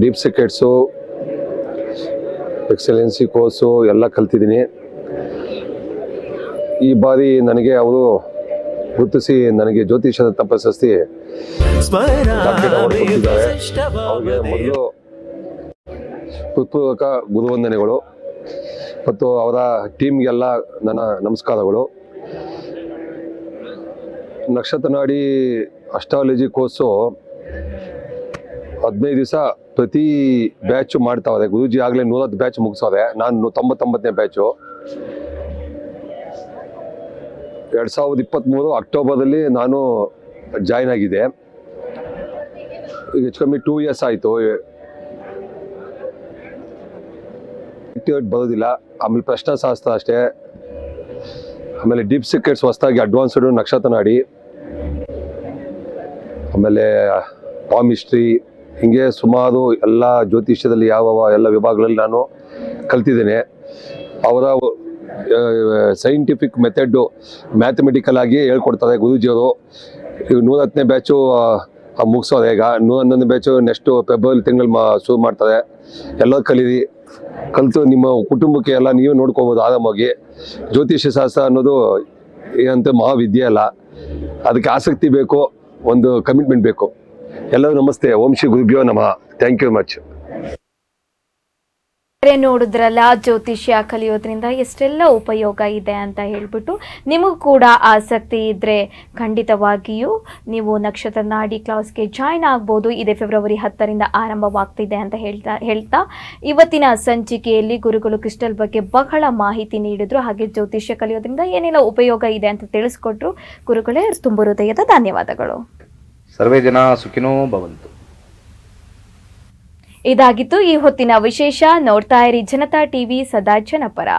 [SPEAKER 5] ಡೀಪ್ ಸೀಕ್ರೆಟ್ಸು, ಎಕ್ಸಲೆನ್ಸಿ ಕೋರ್ಸು ಎಲ್ಲ ಕಲ್ತಿದ್ದೀನಿ. ಈ ಬಾರಿ ನನಗೆ ಅವರು ಗುರುತಿಸಿ ನನಗೆ ಜ್ಯೋತಿಷ ರತ್ನ ಪ್ರಶಸ್ತಿ ಡಾಕ್ಟರೇಟ್ ಅವಾರ್ಡ್ ಕೊಟ್ಟಿದ್ದಾರೆ. ಅವ್ರಿಗೆ ಮೊದಲು ಹೃತ್ಪೂರ್ವಕ ಗುರುವಂದನೆಗಳು ಮತ್ತು ಅವರ ಟೀಮ್ಗೆಲ್ಲ ನನ್ನ ನಮಸ್ಕಾರಗಳು. ನಕ್ಷತ್ರ ನಾಡಿ ಅಸ್ಟ್ರಾಲಜಿ ಕೋರ್ಸು 15 ದಿವಸ ಪ್ರತಿ ಬ್ಯಾಚು ಮಾಡ್ತಾವ್ರೆ. ಗುರೂಜಿ ಆಗಲೇ 110 ಬ್ಯಾಚ್ ಮುಗಿಸೋದೆ, ನಾನು 99ನೇ ಬ್ಯಾಚು. 2023 ಅಕ್ಟೋಬರ್ದಲ್ಲಿ ನಾನು ಜಾಯ್ನ್ ಆಗಿದೆ. ಈಗ ಹೆಚ್ಚು ಕಮ್ಮಿ 2 ಇಯರ್ಸ್ ಆಯಿತು. ಬರೋದಿಲ್ಲ. ಆಮೇಲೆ ಪ್ರಶ್ನಾಶಾಸ್ತ್ರ ಅಷ್ಟೇ. ಆಮೇಲೆ ಡೀಪ್ ಸೀಕ್ರೆಟ್ಸ್ ಹೊಸದಾಗಿ ಅಡ್ವಾನ್ಸ್ಡ್ ನಕ್ಷತ್ರ ನಾಡಿ, ಆಮೇಲೆ ಪಾಮಿಸ್ಟ್ರಿ, ಹಿಂಗೆ ಸುಮಾರು ಎಲ್ಲ ಜ್ಯೋತಿಷ್ಯದಲ್ಲಿ ಯಾವ ಎಲ್ಲ ವಿಭಾಗಗಳಲ್ಲಿ ನಾನು ಕಲ್ತಿದ್ದೇನೆ. ಅವರ ಸೈಂಟಿಫಿಕ್ ಮೆಥಡು ಮ್ಯಾಥಮೆಟಿಕಲ್ ಆಗಿ ಹೇಳ್ಕೊಡ್ತಾರೆ ಗುರೂಜಿಯವರು. ಈಗ 110ನೇ ಬ್ಯಾಚು ಮುಗಿಸೋದೆ. ಈಗ 111ನೇ ಬ್ಯಾಚು ನೆಕ್ಸ್ಟು ಫೆಬ್ರವರಿ ತಿಂಗಳಲ್ಲಿ ಶುರು ಮಾಡ್ತಾರೆ. ಎಲ್ಲ ಕಲಿತು ನಿಮ್ಮ ಕುಟುಂಬಕ್ಕೆ ಎಲ್ಲ ನೀವೇ ನೋಡ್ಕೋಬೋದು ಆರಾಮಾಗಿ. ಜ್ಯೋತಿಷ್ಯ ಶಾಸ್ತ್ರ ಅನ್ನೋದು ಏನಂತ ಮಹಾವಿದ್ಯೆ ಅಲ್ಲ, ಅದಕ್ಕೆ ಆಸಕ್ತಿ ಬೇಕು, ಒಂದು ಕಮಿಟ್ಮೆಂಟ್ ಬೇಕು. ಎಲ್ಲರೂ ನಮಸ್ತೆ. ಓಂ ಶ್ರೀ ಗುರುಭ್ಯೋ ನಮಃ. Thank you much.
[SPEAKER 1] ನೋಡಿದ್ರಲ್ಲ, ಜ್ಯೋತಿಷ್ಯ ಕಲಿಯೋದ್ರಿಂದ ಎಷ್ಟೆಲ್ಲ ಉಪಯೋಗ ಇದೆ ಅಂತ ಹೇಳ್ಬಿಟ್ಟು. ನಿಮಗೂ ಕೂಡ ಆಸಕ್ತಿ ಇದ್ದರೆ ಖಂಡಿತವಾಗಿಯೂ ನೀವು ನಕ್ಷತ್ರ ನಾಡಿ ಕ್ಲಾಸ್ಗೆ ಜಾಯ್ನ್ ಆಗ್ಬೋದು. ಇದೇ ಫೆಬ್ರವರಿ 10ರಿಂದ ಆರಂಭವಾಗ್ತಿದೆ ಅಂತ ಹೇಳ್ತಾ ಇವತ್ತಿನ ಸಂಚಿಕೆಯಲ್ಲಿ ಗುರುಗಳು ಕ್ರಿಸ್ಟಲ್ ಬಗ್ಗೆ ಬಹಳ ಮಾಹಿತಿ ನೀಡಿದ್ರು. ಹಾಗೆ ಜ್ಯೋತಿಷ್ಯ ಕಲಿಯೋದ್ರಿಂದ ಏನೆಲ್ಲ ಉಪಯೋಗ ಇದೆ ಅಂತ ತಿಳಿಸ್ಕೊಟ್ರು. ಗುರುಗಳೇ, ತುಂಬ ಹೃದಯದ ಧನ್ಯವಾದಗಳು.
[SPEAKER 2] ಸರ್ವೇ ಜನ ಸುಖಿನೋ ಭವಂತು.
[SPEAKER 1] ಇದಾಗಿತ್ತು ಈ ಹೊತ್ತಿನ ವಿಶೇಷ. ನೋಡ್ತಾ ಇರಿ ಜನತಾ ಟಿವಿ, ಸದಾ ಜನಪರ.